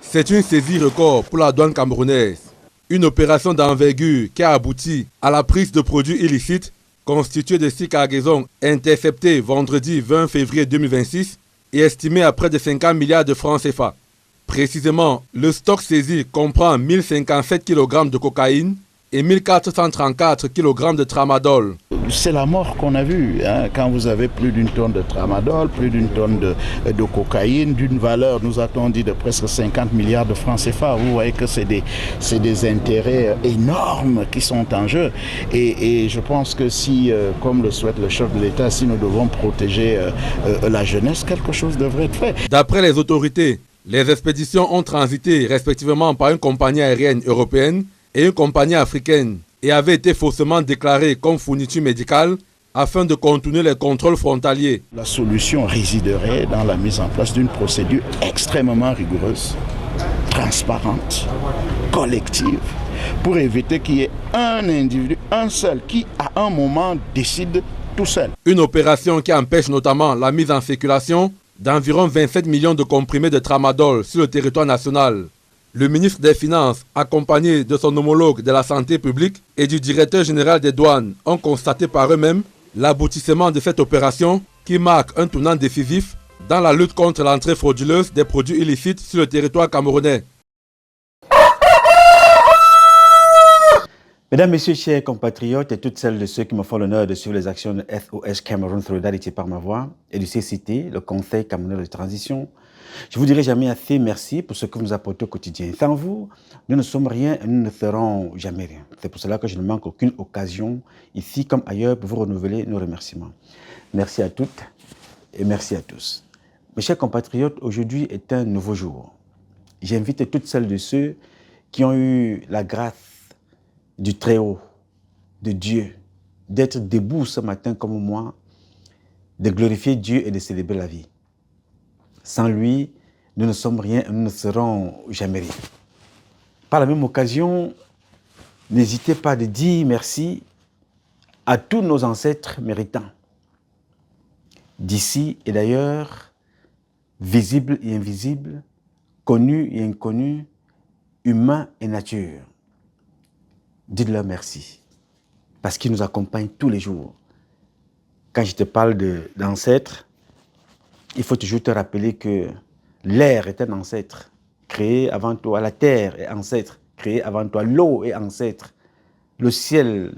C'est une saisie record pour la douane camerounaise. Une opération d'envergure qui a abouti à la prise de produits illicites constitués de 6 cargaisons interceptées vendredi 20 février 2026 et estimées à près de 50 milliards de francs CFA. Précisément, le stock saisi comprend 1057 kg de cocaïne et 1434 kg de tramadol. C'est la mort qu'on a vue, hein, quand vous avez plus d'une tonne de tramadol, plus d'une tonne de cocaïne, d'une valeur, nous a-t-on dit, de presque 50 milliards de francs CFA. Vous voyez que c'est des intérêts énormes qui sont en jeu. Et je pense que si, comme le souhaite le chef de l'État, si nous devons protéger la jeunesse, quelque chose devrait être fait. D'après les autorités, les expéditions ont transité respectivement par une compagnie aérienne européenne et une compagnie africaine et avaient été faussement déclarées comme fourniture médicale afin de contourner les contrôles frontaliers. La solution résiderait dans la mise en place d'une procédure extrêmement rigoureuse, transparente, collective, pour éviter qu'il y ait un individu, un seul, qui à un moment décide tout seul. Une opération qui empêche notamment la mise en circulation d'environ 27 millions de comprimés de tramadol sur le territoire national. Le ministre des Finances, accompagné de son homologue de la santé publique et du directeur général des douanes, ont constaté par eux-mêmes l'aboutissement de cette opération qui marque un tournant décisif dans la lutte contre l'entrée frauduleuse des produits illicites sur le territoire camerounais. Mesdames, Messieurs, chers compatriotes et toutes celles et ceux qui me font l'honneur de suivre les actions de SOS Cameroun Solidarité par ma voix et du CCT, le Conseil camerounais de transition, je vous dirai jamais assez merci pour ce que vous nous apportez au quotidien. Sans vous, nous ne sommes rien et nous ne ferons jamais rien. C'est pour cela que je ne manque aucune occasion, ici comme ailleurs, pour vous renouveler nos remerciements. Merci à toutes et merci à tous. Mes chers compatriotes, aujourd'hui est un nouveau jour. J'invite toutes celles et ceux qui ont eu la grâce du Très-Haut, de Dieu, d'être debout ce matin comme moi, de glorifier Dieu et de célébrer la vie. Sans lui, nous ne sommes rien et nous ne serons jamais rien. Par la même occasion, n'hésitez pas de dire merci à tous nos ancêtres méritants, d'ici et d'ailleurs, visibles et invisibles, connus et inconnus, humains et nature. Dites-leur merci, parce qu'ils nous accompagnent tous les jours. Quand je te parle d'ancêtres, il faut toujours te rappeler que l'air est un ancêtre, créé avant toi. La terre est ancêtre, créé avant toi. L'eau est ancêtre. Le ciel,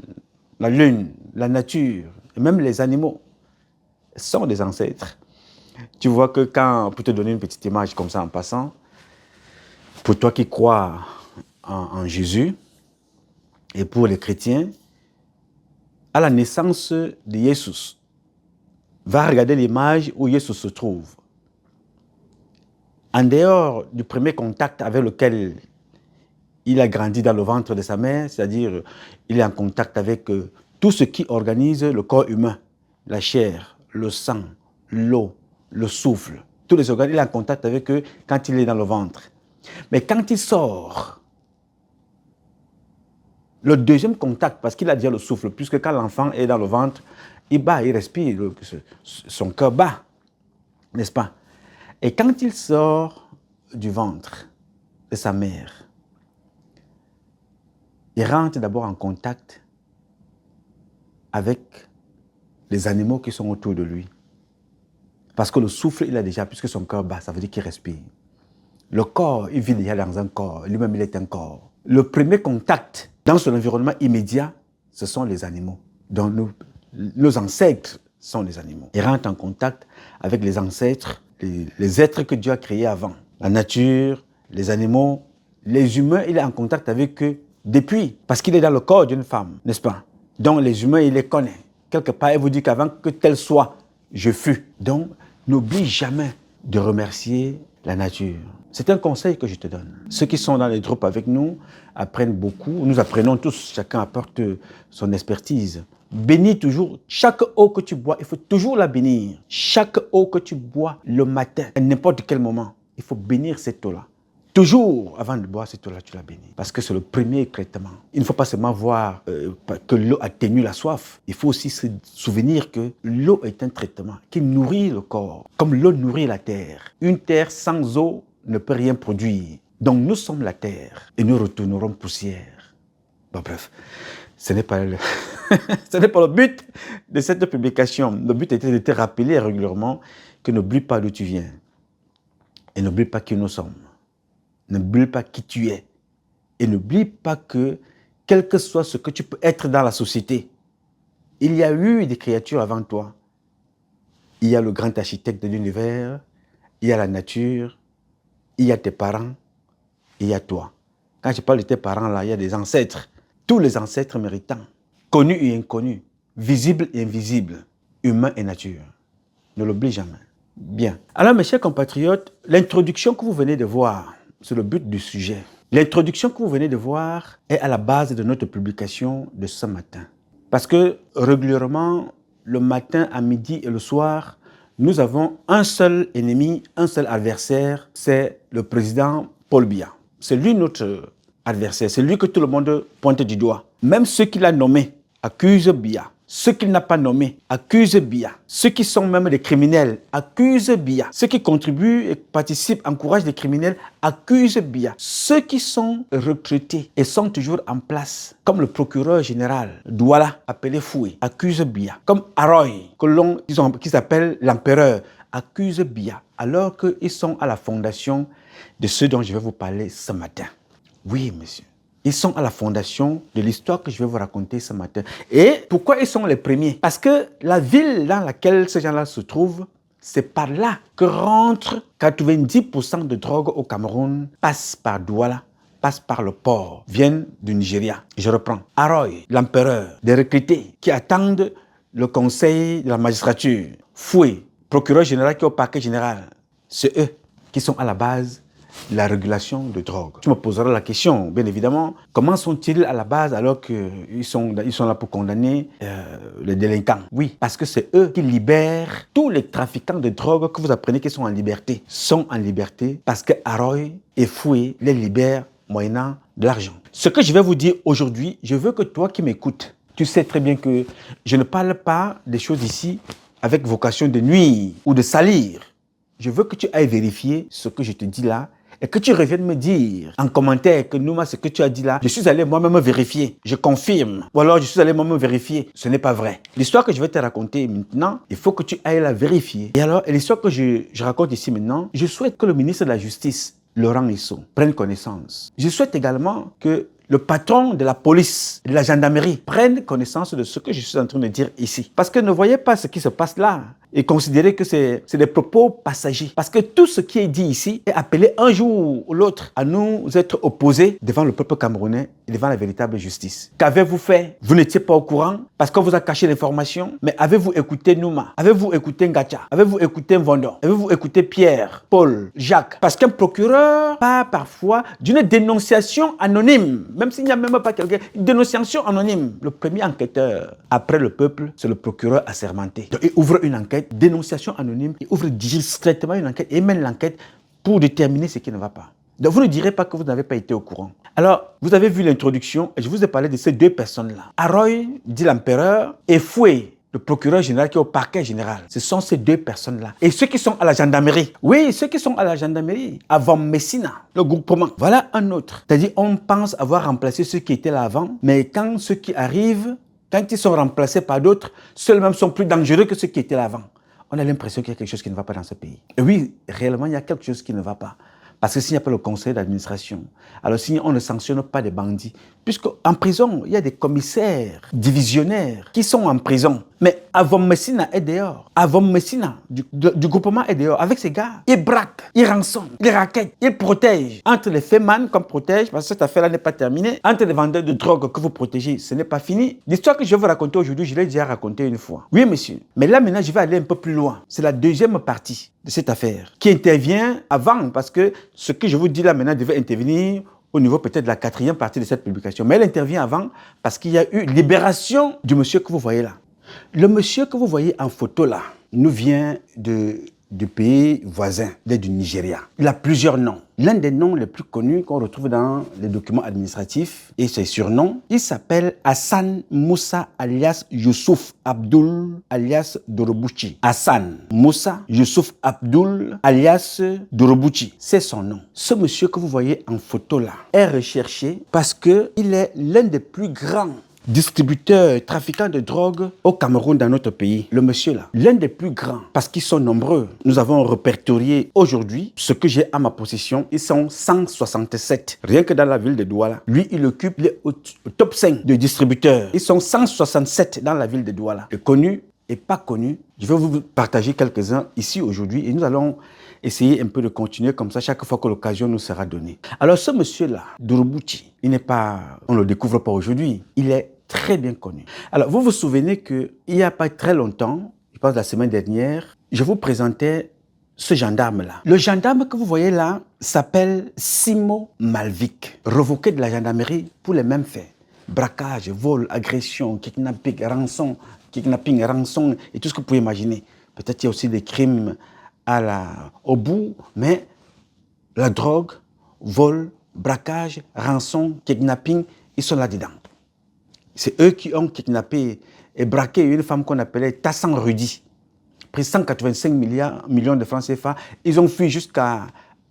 la lune, la nature, et même les animaux sont des ancêtres. Tu vois que pour te donner une petite image comme ça en passant, pour toi qui crois en Jésus, et pour les chrétiens, à la naissance de Jésus, va regarder l'image où Jésus se trouve. En dehors du premier contact avec lequel il a grandi dans le ventre de sa mère, c'est-à-dire il est en contact avec tout ce qui organise le corps humain, la chair, le sang, l'eau, le souffle, tous les organes, il est en contact avec eux quand il est dans le ventre. Mais quand il sort, le deuxième contact, parce qu'il a déjà le souffle, puisque quand l'enfant est dans le ventre, il bat, il respire, son cœur bat, n'est-ce pas? Et quand il sort du ventre de sa mère, il rentre d'abord en contact avec les animaux qui sont autour de lui. Parce que le souffle, il a déjà, puisque son cœur bat, ça veut dire qu'il respire. Le corps, il vit déjà dans un corps, lui-même il est un corps. Le premier contact dans son environnement immédiat, ce sont les animaux. Donc nos ancêtres sont les animaux. Ils rentrent en contact avec les ancêtres, les êtres que Dieu a créés avant. La nature, les animaux, les humains, il est en contact avec eux depuis, parce qu'il est dans le corps d'une femme, n'est-ce pas? Donc les humains, il les connaît. Quelque part, il vous dit qu'avant que tel soit, je fus. Donc, n'oublie jamais de remercier la nature. C'est un conseil que je te donne. Ceux qui sont dans les groupes avec nous apprennent beaucoup. Nous apprenons tous, chacun apporte son expertise. Bénis toujours. Chaque eau que tu bois, il faut toujours la bénir. Chaque eau que tu bois le matin, à n'importe quel moment, il faut bénir cette eau-là. Toujours, avant de boire cette eau-là, tu la bénis. Parce que c'est le premier traitement. Il ne faut pas seulement voir que l'eau atténue la soif. Il faut aussi se souvenir que l'eau est un traitement qui nourrit le corps, comme l'eau nourrit la terre. Une terre sans eau ne peut rien produire. Donc nous sommes la terre et nous retournerons poussière. Bon, bref, ce n'est pas le... ce n'est pas le but de cette publication. Le but était de te rappeler régulièrement que n'oublie pas d'où tu viens. Et n'oublie pas qui nous sommes. N'oublie pas qui tu es. Et n'oublie pas que, quel que soit ce que tu peux être dans la société, il y a eu des créatures avant toi. Il y a le grand architecte de l'univers, il y a la nature, il y a tes parents, il y a toi. Quand je parle de tes parents, là, il y a des ancêtres. Tous les ancêtres méritants, connus et inconnus, visibles et invisibles, humains et nature. Ne l'oublie jamais. Bien. Alors, mes chers compatriotes, l'introduction que vous venez de voir, c'est le but du sujet. L'introduction que vous venez de voir est à la base de notre publication de ce matin. Parce que régulièrement, le matin, à midi et le soir, nous avons un seul ennemi, un seul adversaire, c'est le président Paul Biya. C'est lui notre adversaire, c'est lui que tout le monde pointe du doigt. Même ceux qu'il a nommés accusent Biya. Ceux qu'il n'a pas nommés accusent Biya. Ceux qui sont même des criminels accusent Biya. Ceux qui contribuent et participent, encouragent les criminels accusent Biya. Ceux qui sont recrutés et sont toujours en place, comme le procureur général Douala, appelé Foué, accuse Biya. Comme Aroy, qui s'appelle l'empereur, accuse Biya. Alors qu'ils sont à la fondation de ce dont je vais vous parler ce matin. Oui, monsieur. Ils sont à la fondation de l'histoire que je vais vous raconter ce matin. Et pourquoi ils sont les premiers? Parce que la ville dans laquelle ces gens-là se trouvent, c'est par là que rentrent 90% de drogue au Cameroun, passe par Douala, passe par le port, viennent du Nigeria. Je reprends. Aroy, l'empereur, des recrutés qui attendent le conseil de la magistrature. Foué, procureur général qui est au parquet général. C'est eux qui sont à la base la régulation de drogue. Tu me poseras la question, bien évidemment, comment sont-ils à la base alors qu'ils sont là pour condamner les délinquants? Oui, parce que c'est eux qui libèrent tous les trafiquants de drogue que vous apprenez qu'ils sont en liberté. Sont en liberté parce que Aroy et Foué les libèrent moyennant de l'argent. Ce que je vais vous dire aujourd'hui, je veux que toi qui m'écoutes, tu sais très bien que je ne parle pas des choses ici avec vocation de nuire ou de salir. Je veux que tu ailles vérifier ce que je te dis là et que tu reviennes me dire en commentaire que Nouma, ce que tu as dit là, je suis allé moi-même vérifier, je confirme. Ou alors je suis allé moi-même vérifier, ce n'est pas vrai. L'histoire que je vais te raconter maintenant, il faut que tu ailles la vérifier. Et alors, l'histoire que je raconte ici maintenant, je souhaite que le ministre de la Justice, Laurent Isso, prenne connaissance. Je souhaite également que le patron de la police, de la gendarmerie, prenne connaissance de ce que je suis en train de dire ici. Parce que ne voyez pas ce qui se passe là et considérez que c'est des propos passagers. Parce que tout ce qui est dit ici est appelé un jour ou l'autre à nous être opposés devant le peuple camerounais et devant la véritable justice. Qu'avez-vous fait? Vous n'étiez pas au courant parce qu'on vous a caché l'information. Mais avez-vous écouté Nouma? Avez-vous écouté Ngacha? Avez-vous écouté Vondon? Avez-vous écouté Pierre, Paul, Jacques? Parce qu'un procureur parle parfois d'une dénonciation anonyme. Même s'il n'y a même pas quelqu'un, une dénonciation anonyme. Le premier enquêteur après le peuple, c'est le procureur assermenté. Donc il ouvre une enquête, dénonciation anonyme, il ouvre discrètement une enquête et mène l'enquête pour déterminer ce qui ne va pas. Donc vous ne direz pas que vous n'avez pas été au courant. Alors, vous avez vu l'introduction et je vous ai parlé de ces deux personnes-là. Aroy, dit l'empereur, et Foué, le procureur général qui est au parquet général. Ce sont ces deux personnes-là. Et ceux qui sont à la gendarmerie. Oui, ceux qui sont à la gendarmerie. Avant Messina, le groupement. Voilà un autre. C'est-à-dire, on pense avoir remplacé ceux qui étaient là avant, mais quand ceux qui arrivent, quand ils sont remplacés par d'autres, ceux-mêmes sont plus dangereux que ceux qui étaient là avant. On a l'impression qu'il y a quelque chose qui ne va pas dans ce pays. Et oui, réellement, il y a quelque chose qui ne va pas. Parce que s'il n'y a pas le conseil d'administration, alors si on ne sanctionne pas des bandits, puisque en prison, il y a des commissaires divisionnaires qui sont en prison. Mais Avom Messina est dehors. Avom Messina du groupement est dehors. Avec ses gars, il braque, il rançonne, il raquette, il protège. Entre les fémans qu'on protège, parce que cette affaire-là n'est pas terminée, entre les vendeurs de drogue que vous protégez, ce n'est pas fini. L'histoire que je vais vous raconter aujourd'hui, je l'ai déjà racontée une fois. Oui, monsieur. Mais là, maintenant, je vais aller un peu plus loin. C'est la deuxième partie de cette affaire qui intervient avant, parce que ce que je vous dis là maintenant devait intervenir au niveau peut-être de la quatrième partie de cette publication. Mais elle intervient avant parce qu'il y a eu libération du monsieur que vous voyez là. Le monsieur que vous voyez en photo là nous vient de du pays voisin, du Nigeria. Il a plusieurs noms. L'un des noms les plus connus qu'on retrouve dans les documents administratifs et ses surnoms, il s'appelle Hassan Moussa alias Youssouf Abdul alias Dorobuchi. Hassan Moussa Youssouf Abdul alias Dorobuchi, c'est son nom. Ce monsieur que vous voyez en photo là est recherché parce qu'il est l'un des plus grands distributeurs, trafiquants de drogue au Cameroun, dans notre pays. Le monsieur là, l'un des plus grands, parce qu'ils sont nombreux. Nous avons répertorié aujourd'hui ce que j'ai à ma possession. Ils sont 167. Rien que dans la ville de Douala. Lui, il occupe au top 5 de distributeurs. Ils sont 167 dans la ville de Douala. Et connus et pas connus. Je vais vous partager quelques-uns ici aujourd'hui et nous allons essayer un peu de continuer comme ça chaque fois que l'occasion nous sera donnée. Alors ce monsieur-là, Dorobuchi, il n'est pas, on ne le découvre pas aujourd'hui, il est très bien connu. Alors vous vous souvenez qu'il n'y a pas très longtemps, je pense la semaine dernière, je vous présentais ce gendarme-là. Le gendarme que vous voyez là s'appelle Simo Malvik, revoqué de la gendarmerie pour les mêmes faits. Braquage, vol, agression, kidnapping, rançon et tout ce que vous pouvez imaginer. Peut-être qu'il y a aussi des crimes au bout, mais la drogue, vol, braquage, rançon, kidnapping, ils sont là-dedans. C'est eux qui ont kidnappé et braqué une femme qu'on appelait Tassan Rudy. Pris 185 millions de francs CFA. Ils ont fui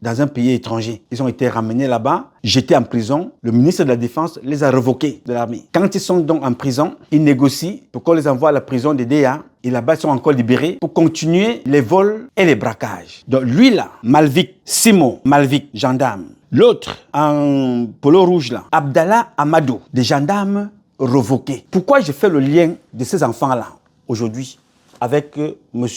dans un pays étranger. Ils ont été ramenés là-bas, jetés en prison. Le ministre de la Défense les a revoqués de l'armée. Quand ils sont donc en prison, ils négocient pour qu'on les envoie à la prison de DA. Et là-bas, ils sont encore libérés pour continuer les vols et les braquages. Donc lui là, Malvik, Simo Malvik, gendarme. L'autre, en polo rouge là, Abdallah Amadou, des gendarmes revoqués. Pourquoi je fais le lien de ces enfants-là aujourd'hui avec M.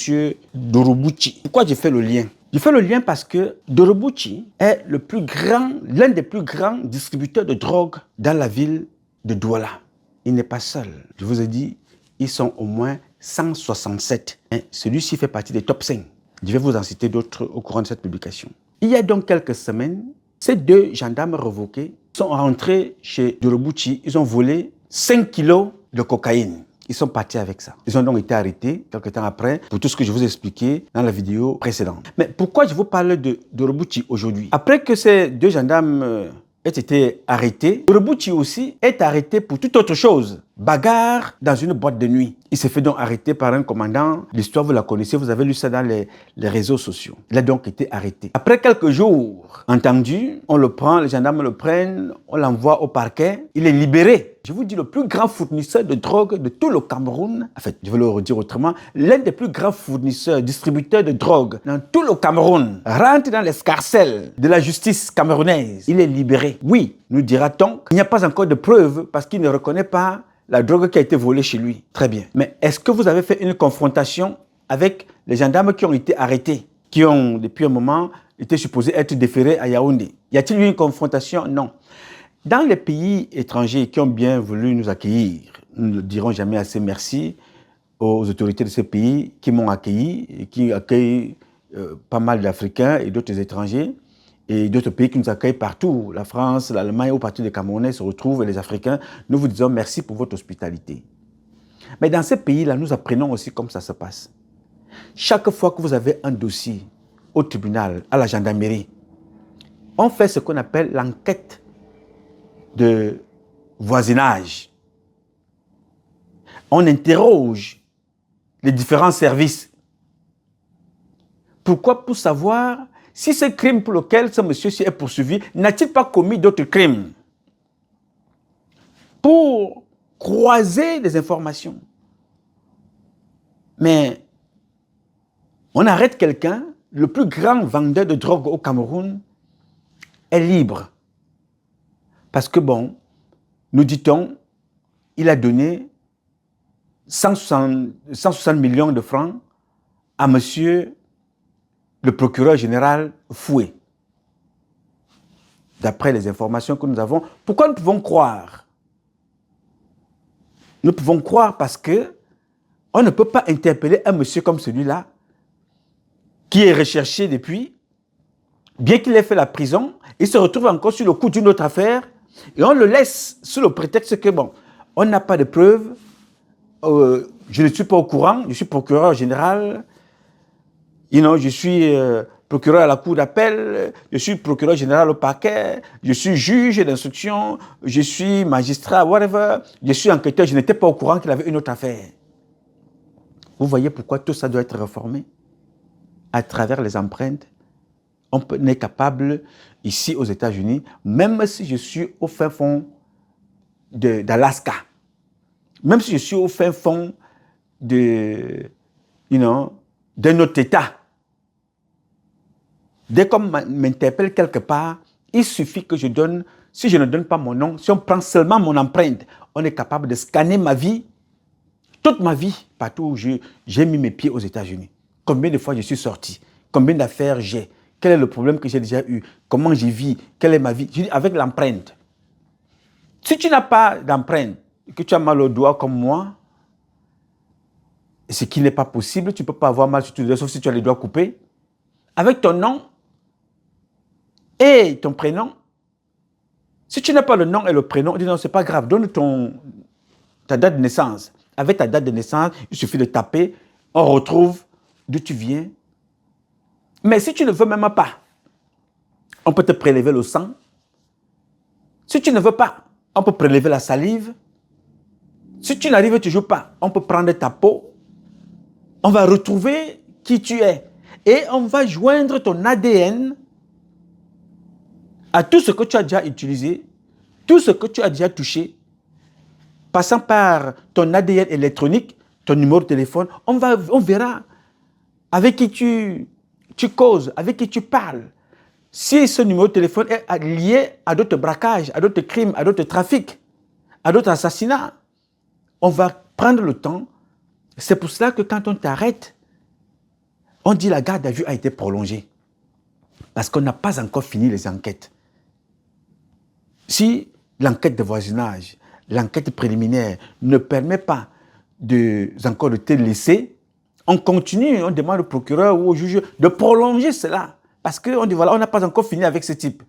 Dorobuchi? Pourquoi je fais le lien? Je fais le lien parce que Dorobuchi est l'un des plus grands distributeurs de drogue dans la ville de Douala. Il n'est pas seul. Je vous ai dit, ils sont au moins 167. Celui-ci fait partie des top 5. Je vais vous en citer d'autres au courant de cette publication. Il y a donc quelques semaines, ces deux gendarmes revoqués sont rentrés chez Dorobuchi. Ils ont volé 5 kilos de cocaïne. Ils sont partis avec ça. Ils ont donc été arrêtés quelques temps après pour tout ce que je vous ai expliqué dans la vidéo précédente. Mais pourquoi je vous parle de Dorobuchi aujourd'hui? Après que ces deux gendarmes aient été arrêtés, Dorobuchi aussi est arrêté pour toute autre chose. Bagarre dans une boîte de nuit. Il s'est fait donc arrêter par un commandant. L'histoire, vous la connaissez, vous avez lu ça dans les réseaux sociaux. Il a donc été arrêté. Après quelques jours, entendu, on le prend, les gendarmes le prennent, on l'envoie au parquet. Il est libéré. Je vous dis, le plus grand fournisseur de drogue de tout le Cameroun, en fait, je vais le redire autrement, l'un des plus grands fournisseurs, distributeurs de drogue dans tout le Cameroun, rentre dans l'escarcelle de la justice camerounaise. Il est libéré. Oui, nous dira-t-on qu'il n'y a pas encore de preuves parce qu'il ne reconnaît pas la drogue qui a été volée chez lui. Très bien. Mais est-ce que vous avez fait une confrontation avec les gendarmes qui ont été arrêtés, qui ont, depuis un moment, été supposés être déférés à Yaoundé? Y a-t-il eu une confrontation? Non. Dans les pays étrangers qui ont bien voulu nous accueillir, nous ne dirons jamais assez merci aux autorités de ces pays qui m'ont accueilli et qui accueillent pas mal d'Africains et d'autres étrangers et d'autres pays qui nous accueillent partout. La France, l'Allemagne, où partout les Camerounais se retrouvent et les Africains. Nous vous disons merci pour votre hospitalité. Mais dans ces pays-là, nous apprenons aussi comment ça se passe. Chaque fois que vous avez un dossier au tribunal, à la gendarmerie, on fait ce qu'on appelle l'enquête de voisinage. On interroge les différents services. Pourquoi? Pour savoir si ce crime pour lequel ce monsieur-ci est poursuivi n'a-t-il pas commis d'autres crimes. Pour croiser des informations. Mais on arrête quelqu'un, le plus grand vendeur de drogue au Cameroun est libre. Parce que bon, nous dit-on, il a donné 160 millions de francs à monsieur le procureur général Foué. D'après les informations que nous avons, pourquoi nous pouvons croire? Nous pouvons croire parce que on ne peut pas interpeller un monsieur comme celui-là, qui est recherché depuis, bien qu'il ait fait la prison, il se retrouve encore sur le coup d'une autre affaire, et on le laisse sous le prétexte que, bon, on n'a pas de preuves, je ne suis pas au courant, je suis procureur général, Je suis procureur à la cour d'appel, je suis procureur général au parquet, je suis juge d'instruction, je suis magistrat, whatever, je suis enquêteur, je n'étais pas au courant qu'il avait une autre affaire. Vous voyez pourquoi tout ça doit être réformé? À travers les empreintes, on est capable, ici aux États-Unis, même si je suis au fin fond d'Alaska, même si je suis au fin fond d'un autre État, dès qu'on m'interpelle quelque part, il suffit que je donne, si je ne donne pas mon nom, si on prend seulement mon empreinte, on est capable de scanner ma vie, toute ma vie, partout où j'ai mis mes pieds aux États-Unis. Combien de fois je suis sorti, combien d'affaires j'ai, quel est le problème que j'ai déjà eu, comment j'y vis, quelle est ma vie, je dis avec l'empreinte. Si tu n'as pas d'empreinte, que tu as mal au doigt comme moi, ce qui n'est pas possible, tu ne peux pas avoir mal sur tous les doigts, sauf si tu as les doigts coupés, avec ton nom et ton prénom, si tu n'as pas le nom et le prénom, on dit non, c'est pas grave, donne ta date de naissance. Avec ta date de naissance, il suffit de taper, on retrouve d'où tu viens. Mais si tu ne veux même pas, on peut te prélever le sang. Si tu ne veux pas, on peut prélever la salive. Si tu n'arrives toujours pas, on peut prendre ta peau. On va retrouver qui tu es. Et on va joindre ton ADN à tout ce que tu as déjà utilisé, tout ce que tu as déjà touché, passant par ton ADN électronique, ton numéro de téléphone, on verra avec qui tu causes, avec qui tu parles. Si ce numéro de téléphone est lié à d'autres braquages, à d'autres crimes, à d'autres trafics, à d'autres assassinats, on va prendre le temps. C'est pour cela que quand on t'arrête, on dit la garde à vue a été prolongée. Parce qu'on n'a pas encore fini les enquêtes. Si l'enquête de voisinage, l'enquête préliminaire ne permet pas encore de te laisser, on continue, on demande au procureur ou au juge de prolonger cela. Parce qu'on dit, voilà, on n'a pas encore fini avec ce type.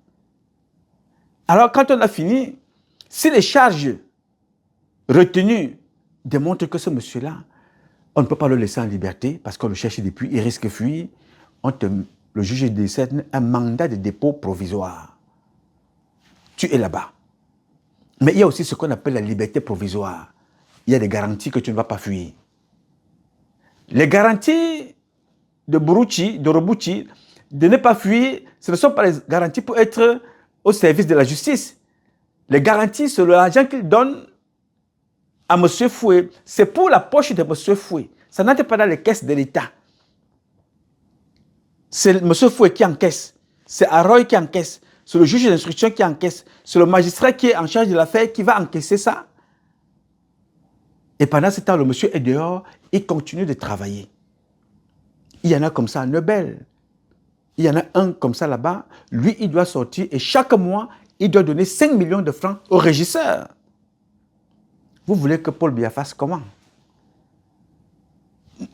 Alors, quand on a fini, si les charges retenues démontrent que ce monsieur-là, on ne peut pas le laisser en liberté parce qu'on le cherche depuis, il risque de fuir, le juge décerne un mandat de dépôt provisoire. Tu es là-bas. Mais il y a aussi ce qu'on appelle la liberté provisoire. Il y a des garanties que tu ne vas pas fuir. Les garanties de Robuchi, de ne pas fuir, ce ne sont pas les garanties pour être au service de la justice. Les garanties, c'est l'argent qu'il donne à M. Foué. C'est pour la poche de M. Foué. Ça n'entre pas dans les caisses de l'État. C'est M. Foué qui encaisse. C'est Aroy qui encaisse. C'est le juge d'instruction qui encaisse. C'est le magistrat qui est en charge de l'affaire qui va encaisser ça. Et pendant ce temps, le monsieur est dehors, il continue de travailler. Il y en a comme ça à Neubel. Il y en a un comme ça là-bas. Lui, il doit sortir et chaque mois, il doit donner 5 millions de francs au régisseur. Vous voulez que Paul Biya fasse comment?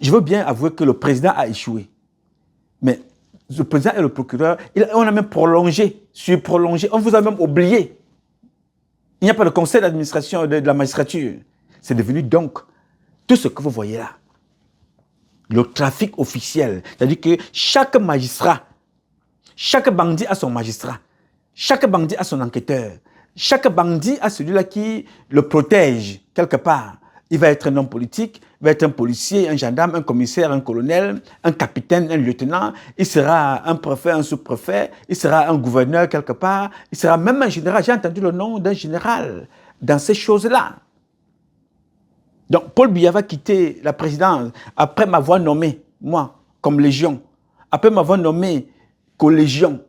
Je veux bien avouer que le président a échoué. Mais le président et le procureur, on a même prolongé, surprolongé. On vous a même oublié. Il n'y a pas de conseil d'administration de la magistrature. C'est devenu donc tout ce que vous voyez là. Le trafic officiel. C'est-à-dire que chaque magistrat, chaque bandit a son magistrat. Chaque bandit a son enquêteur. Chaque bandit a celui-là qui le protège quelque part. Il va être un homme politique, il va être un policier, un gendarme, un commissaire, un colonel, un capitaine, un lieutenant. Il sera un préfet, un sous-préfet. Il sera un gouverneur quelque part. Il sera même un général. J'ai entendu le nom d'un général dans ces choses-là. Donc, Paul Biya va quitter la présidence après m'avoir nommé, moi, comme légion, après m'avoir nommé collégion,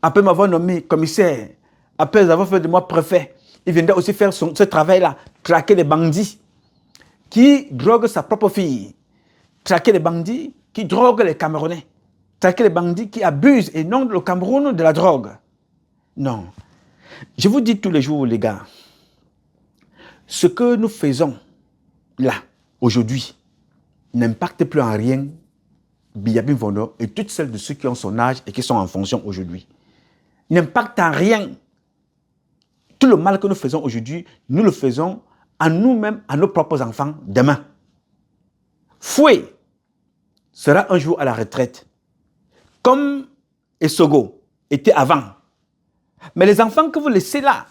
après m'avoir nommé commissaire, après avoir fait de moi préfet. Il viendra aussi faire ce travail-là, traquer les bandits qui droguent sa propre fille, traquer les bandits qui droguent les Camerounais, traquer les bandits qui abusent et non le Cameroun de la drogue. Non. Je vous dis tous les jours, les gars, ce que nous faisons là, aujourd'hui, n'impacte plus en rien Biya Mvondo et toutes celles de ceux qui ont son âge et qui sont en fonction aujourd'hui. N'impacte en rien. Tout le mal que nous faisons aujourd'hui, nous le faisons à nous-mêmes, à nos propres enfants demain. Foué, sera un jour à la retraite, comme Essogo était avant. Mais les enfants que vous laissez là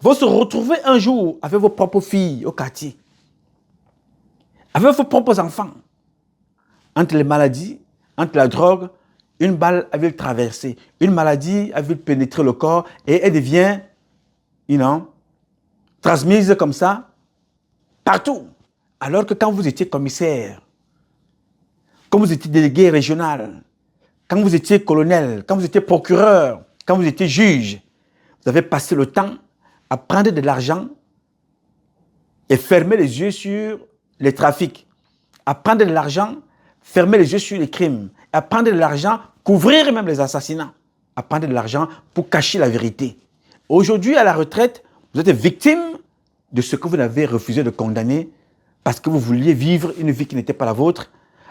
vont se retrouver un jour avec vos propres filles au quartier, avec vos propres enfants. Entre les maladies, entre la drogue, une balle avait traversé, une maladie avait pénétré le corps et elle devient, transmise comme ça partout. Alors que quand vous étiez commissaire, quand vous étiez délégué régional, quand vous étiez colonel, quand vous étiez procureur, quand vous étiez juge, vous avez passé le temps à prendre de l'argent et fermer les yeux sur les trafics, à prendre de l'argent, fermer les yeux sur les crimes, à prendre de l'argent, couvrir même les assassinats, à prendre de l'argent pour cacher la vérité. Aujourd'hui, à la retraite, vous êtes victime de ce que vous avez refusé de condamner parce que vous vouliez vivre une vie qui n'était pas la vôtre.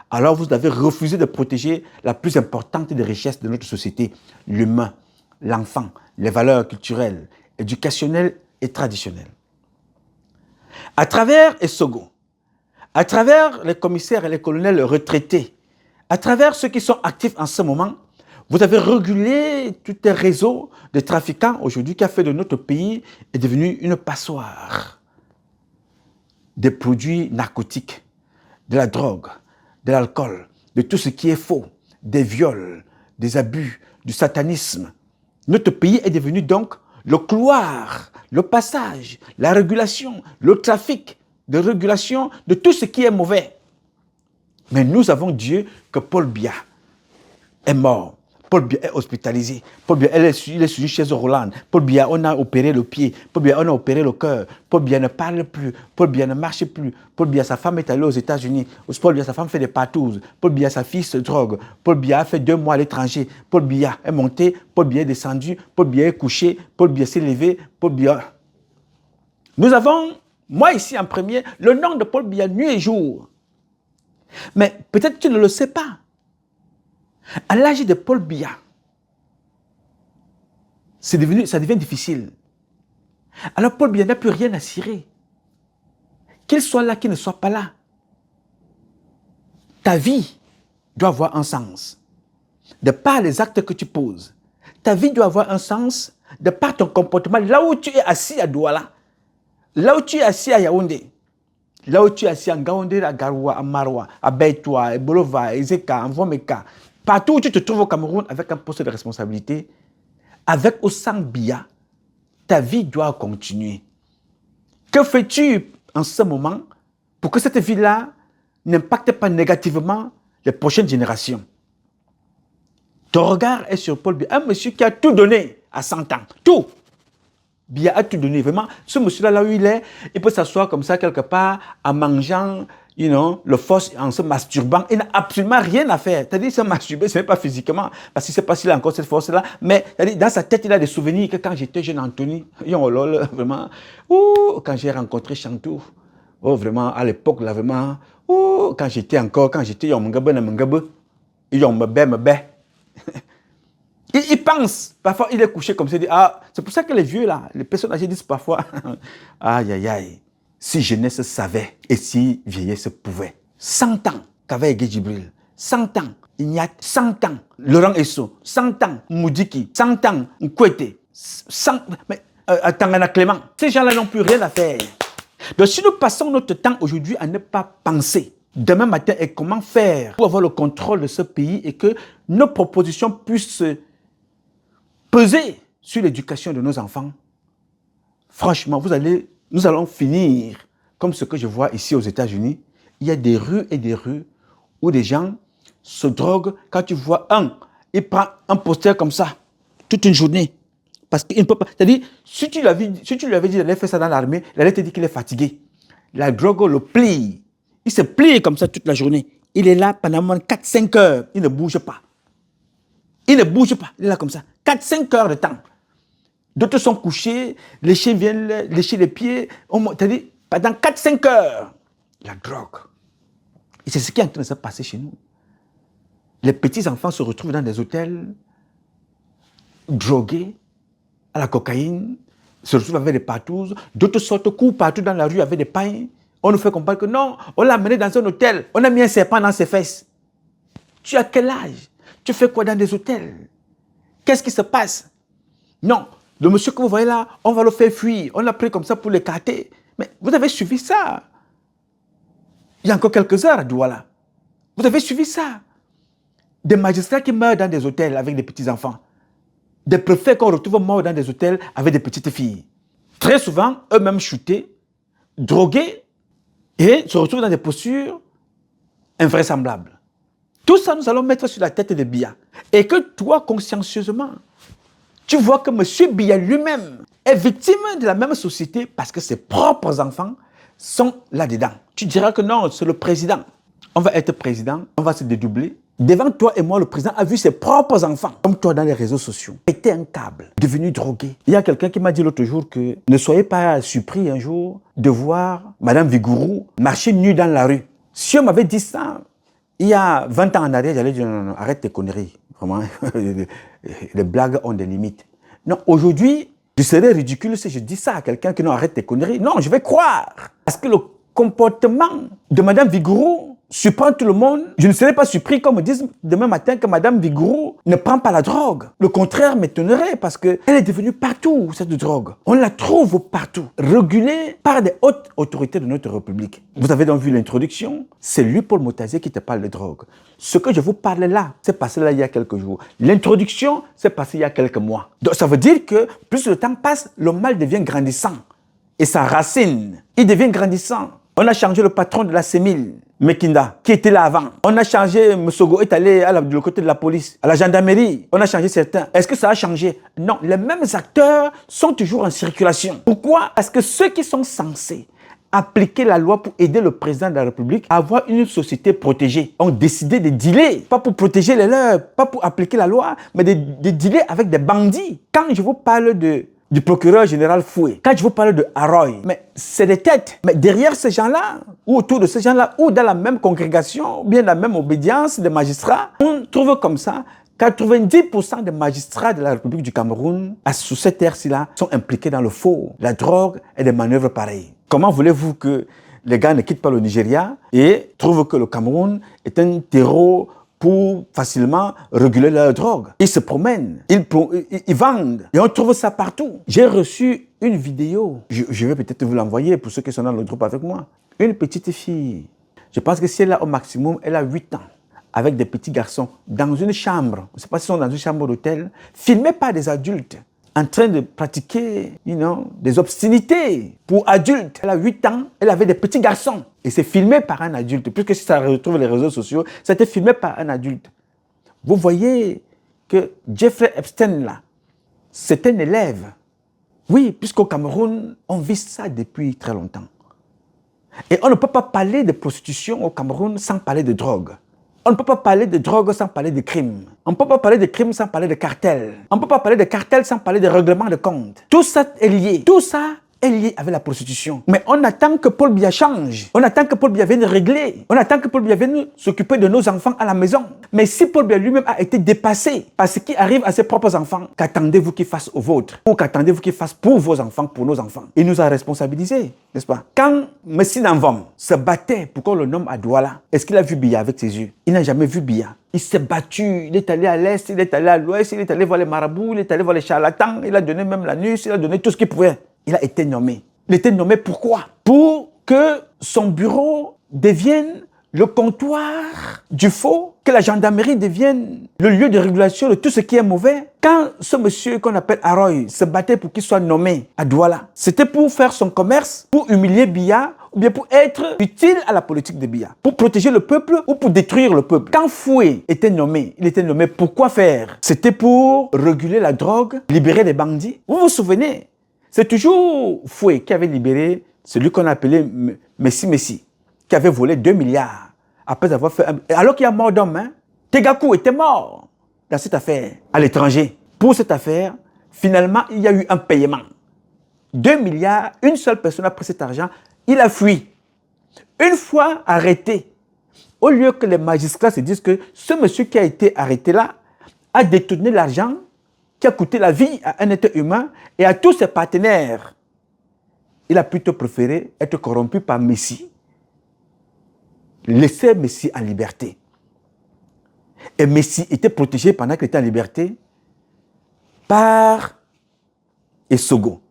Alors vous avez refusé de protéger la plus importante des richesses de notre société, l'humain, l'enfant, les valeurs culturelles, éducationnelles et traditionnelles. À travers Essogo, à travers les commissaires et les colonels retraités, à travers ceux qui sont actifs en ce moment, vous avez régulé tout un réseau de trafiquants aujourd'hui qui a fait de notre pays est devenu une passoire des produits narcotiques, de la drogue, de l'alcool, de tout ce qui est faux, des viols, des abus, du satanisme. Notre pays est devenu donc le couloir, le passage, la régulation, le trafic de régulation de tout ce qui est mauvais. Mais nous avons Dieu que Paul Biya est mort. Paul Biya est hospitalisé. Paul Biya, il est sur une chaise roulante. Paul Biya, on a opéré le pied. Paul Biya, on a opéré le cœur. Paul Biya ne parle plus. Paul Biya ne marche plus. Paul Biya, sa femme est allée aux États-Unis. Paul Biya, sa femme fait des patouses. Paul Biya, sa fille se drogue. Paul Biya a fait 2 mois à l'étranger. Paul Biya est monté. Paul Biya est descendu. Paul Biya est couché. Paul Biya s'est levé. Paul Biya. Nous avons, moi ici en premier, le nom de Paul Biya nuit et jour. Mais peut-être que tu ne le sais pas. À l'âge de Paul Biya, ça devient difficile. Alors Paul Biya n'a plus rien à cirer. Qu'il soit là, qu'il ne soit pas là. Ta vie doit avoir un sens. De par les actes que tu poses. Ta vie doit avoir un sens de par ton comportement. Là où tu es assis à Douala, là où tu es assis à Yaoundé, là où tu es assis à Ngaoundé, à Garoua, à Maroua, à Beitoua, à Bolova, à Ezeka, à Mvomeka, partout où tu te trouves au Cameroun avec un poste de responsabilité, avec Osang Biya, ta vie doit continuer. Que fais-tu en ce moment pour que cette vie-là n'impacte pas négativement les prochaines générations? Ton regard est sur Paul Biya, un monsieur qui a tout donné à 100 ans. Tout. Biya a tout donné. Vraiment, ce monsieur-là, là où il est, il peut s'asseoir comme ça quelque part en mangeant le force en se masturbant. Il n'a absolument rien à faire. C'est-à-dire, se masturber, ce n'est pas physiquement, parce qu'il ne sait pas s'il a encore cette force-là, mais dans sa tête, il a des souvenirs que quand j'étais jeune Anthony, vraiment, quand j'ai rencontré Chantou, vraiment, à l'époque, là, vraiment, quand j'étais il pense, parfois il est couché comme ça, il dit, c'est pour ça que les vieux là, les personnes âgées disent parfois, aïe aïe aïe, si jeunesse savait et si vieillesse pouvait. 100 ans, Kavaye Djibril, 100 ans, Ignat, 100 ans, Laurent Esso, 100 ans, Moudiki, 100 ans, Nkwete, 100 mais Tangana Clément, ces gens-là n'ont plus rien à faire. Donc si nous passons notre temps aujourd'hui à ne pas penser, demain matin, et comment faire pour avoir le contrôle de ce pays et que nos propositions puissent peser sur l'éducation de nos enfants, franchement, nous allons finir comme ce que je vois ici aux États-Unis. Il y a des rues et des rues où des gens se droguent. Quand tu vois il prend un poster comme ça, toute une journée. Parce qu'il ne peut pas. C'est-à-dire, si tu lui avais dit d'aller faire ça dans l'armée, il allait te dire qu'il est fatigué. La drogue le plie. Il se plie comme ça toute la journée. Il est là pendant 4-5 heures. Il ne bouge pas. Il ne bouge pas. Il est là comme ça. 4-5 heures de temps. D'autres sont couchés. Les chiens viennent lécher les pieds. C'est-à-dire, pendant 4-5 heures, la drogue. Et c'est ce qui est en train de se passer chez nous. Les petits-enfants se retrouvent dans des hôtels, drogués, à la cocaïne, se retrouvent avec des patouses. D'autres sortent, courent partout dans la rue avec des pains. On nous fait comprendre que non, on l'a amené dans un hôtel, on a mis un serpent dans ses fesses. Tu as quel âge? Tu fais quoi dans des hôtels? Qu'est-ce qui se passe? Non, le monsieur que vous voyez là, on va le faire fuir. On l'a pris comme ça pour l'écarter. Mais vous avez suivi ça. Il y a encore quelques heures à Douala. Vous avez suivi ça. Des magistrats qui meurent dans des hôtels avec des petits-enfants. Des préfets qu'on retrouve morts dans des hôtels avec des petites filles. Très souvent, eux-mêmes chutés, drogués, et se retrouvent dans des postures invraisemblables. Tout ça, nous allons mettre sur la tête de Biya. Et que toi, consciencieusement, tu vois que M. Biya lui-même est victime de la même société parce que ses propres enfants sont là-dedans. Tu diras que non, c'est le président. On va être président, on va se dédoubler. Devant toi et moi, le président a vu ses propres enfants, comme toi dans les réseaux sociaux, péter un câble, devenu drogué. Il y a quelqu'un qui m'a dit l'autre jour que ne soyez pas surpris un jour de voir Madame Vigouroux marcher nue dans la rue. Si on m'avait dit ça, il y a 20 ans en arrière, j'allais dire non, arrête tes conneries. Vraiment, les blagues ont des limites. Non, aujourd'hui, je serais ridicule si je dis ça à quelqu'un qui non, arrête tes conneries. Non, je vais croire. Parce que le comportement de Madame Vigouroux surprend tout le monde. Je ne serais pas surpris qu'on me dise demain matin que Madame Vigouroux ne prend pas la drogue. Le contraire m'étonnerait parce qu'elle est devenue partout, cette drogue. On la trouve partout, régulée par des hautes autorités de notre République. Vous avez donc vu l'introduction, c'est lui, Paul Motazier, qui te parle de drogue. Ce que je vous parle là, c'est passé là il y a quelques jours. L'introduction, c'est passé il y a quelques mois. Donc ça veut dire que plus le temps passe, le mal devient grandissant. Et sa racine, il devient grandissant. On a changé le patron de la CEMIL, Mekinda, qui était là avant. On a changé, Msogo est allé de côté de la police, à la gendarmerie. On a changé certains. Est-ce que ça a changé? Non, les mêmes acteurs sont toujours en circulation. Pourquoi? Parce que ceux qui sont censés appliquer la loi pour aider le président de la République à avoir une société protégée ont décidé de dealer, pas pour protéger les leurs, pas pour appliquer la loi, mais de dealer avec des bandits. Quand je vous parle du procureur général Foué, quand je vous parle de Haroy, mais c'est des têtes. Mais derrière ces gens-là, ou autour de ces gens-là, ou dans la même congrégation, ou bien la même obédience des magistrats, on trouve comme ça 90% des magistrats de la République du Cameroun, sous cette ère-ci-là, sont impliqués dans le faux, la drogue et des manœuvres pareilles. Comment voulez-vous que les gars ne quittent pas le Nigeria et trouvent que le Cameroun est un terreau pour facilement réguler leur drogue? Ils se promènent, ils vendent et on trouve ça partout. J'ai reçu une vidéo, je vais peut-être vous l'envoyer pour ceux qui sont dans le groupe avec moi. Une petite fille, je pense que si elle a au maximum, elle a 8 ans, avec des petits garçons, dans une chambre, je ne sais pas si sont dans une chambre d'hôtel, filmée par des adultes, en train de pratiquer, des obscénités pour adultes. Elle a 8 ans, elle avait des petits garçons. Et c'est filmé par un adulte. Puisque si ça retrouve les réseaux sociaux, c'était filmé par un adulte. Vous voyez que Jeffrey Epstein, là, c'est un élève. Oui, puisqu'au Cameroun, on vit ça depuis très longtemps. Et on ne peut pas parler de prostitution au Cameroun sans parler de drogue. On ne peut pas parler de drogue sans parler de crime. On ne peut pas parler de crime sans parler de cartel. On ne peut pas parler de cartel sans parler de règlement de compte. Tout ça est lié. Tout ça est lié avec la prostitution. Mais on attend que Paul Biya change. On attend que Paul Biya vienne régler. On attend que Paul Biya vienne s'occuper de nos enfants à la maison. Mais si Paul Biya lui-même a été dépassé par ce qui arrive à ses propres enfants, qu'attendez-vous qu'il fasse aux vôtres? Ou qu'attendez-vous qu'il fasse pour vos enfants, pour nos enfants? Il nous a responsabilisés, n'est-ce pas? Quand Messi Nanvom se battait pour qu'on le nomme à Douala, est-ce qu'il a vu Biya avec ses yeux? Il n'a jamais vu Biya. Il s'est battu, il est allé à l'est, il est allé à l'ouest, il est allé voir les marabouts, il est allé voir les charlatans, il a donné même l'anus, il a donné tout ce qu'il pouvait. Il a été nommé. Il a été nommé pourquoi? Pour que son bureau devienne le comptoir du faux, que la gendarmerie devienne le lieu de régulation de tout ce qui est mauvais. Quand ce monsieur qu'on appelle Haroy se battait pour qu'il soit nommé à Douala, c'était pour faire son commerce, pour humilier Biya, ou bien pour être utile à la politique de Biya, pour protéger le peuple ou pour détruire le peuple. Quand Foué était nommé, il était nommé pour quoi faire? C'était pour réguler la drogue, libérer les bandits. Vous vous souvenez? C'est toujours Foué qui avait libéré celui qu'on appelait Messi, qui avait volé 2 milliards après avoir fait alors qu'il y a mort d'homme. Tegaku était mort dans cette affaire à l'étranger. Pour cette affaire, finalement, il y a eu un paiement. 2 milliards, une seule personne a pris cet argent, il a fui. Une fois arrêté, au lieu que les magistrats se disent que ce monsieur qui a été arrêté là a détourné l'argent qui a coûté la vie à un être humain et à tous ses partenaires, il a plutôt préféré être corrompu par Messi. Laisser Messi en liberté. Et Messi était protégé pendant qu'il était en liberté par Essogo.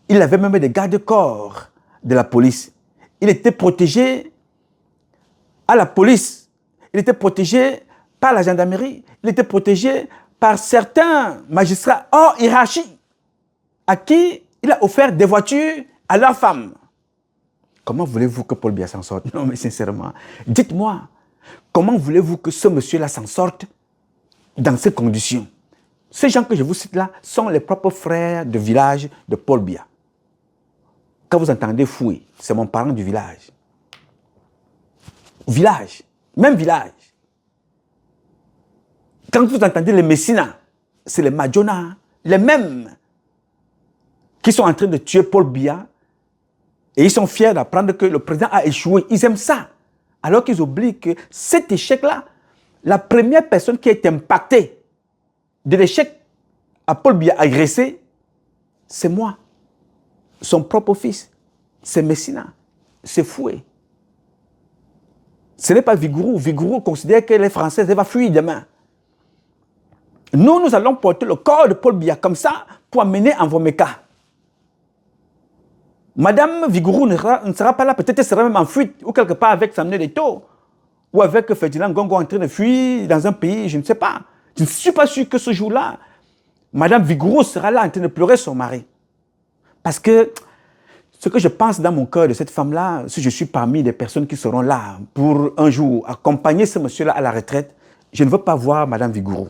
Il avait même des gardes-corps de la police. Il était protégé à la police. Il était protégé par la gendarmerie. Il était protégé par certains magistrats hors hiérarchie à qui il a offert des voitures à leurs femmes. Comment voulez-vous que Paul Biya s'en sorte? Non, mais sincèrement, dites-moi, comment voulez-vous que ce monsieur-là s'en sorte dans ces conditions? Ces gens que je vous cite là sont les propres frères de village de Paul Biya. Quand vous entendez fouiller, c'est mon parent du village. Village, même village. Quand vous entendez les Messina, c'est les Madjona, les mêmes qui sont en train de tuer Paul Biya et ils sont fiers d'apprendre que le président a échoué. Ils aiment ça. Alors qu'ils oublient que cet échec-là, la première personne qui est impactée de l'échec à Paul Biya agressé, c'est moi. Son propre fils. C'est Messina. C'est Foué. Ce n'est pas Vigourou. Vigourou considère que les Français vont fuir demain. Nous allons porter le corps de Paul Biya comme ça pour amener en Vomeka. Madame Vigourou ne sera pas là, peut-être elle sera même en fuite ou quelque part avec Samuel Eto'o ou avec Ferdinand Gongo en train de fuir dans un pays, je ne sais pas. Je ne suis pas sûr que ce jour-là, Madame Vigourou sera là en train de pleurer son mari. Parce que ce que je pense dans mon cœur de cette femme-là, si je suis parmi les personnes qui seront là pour un jour accompagner ce monsieur-là à la retraite, je ne veux pas voir Madame Vigourou.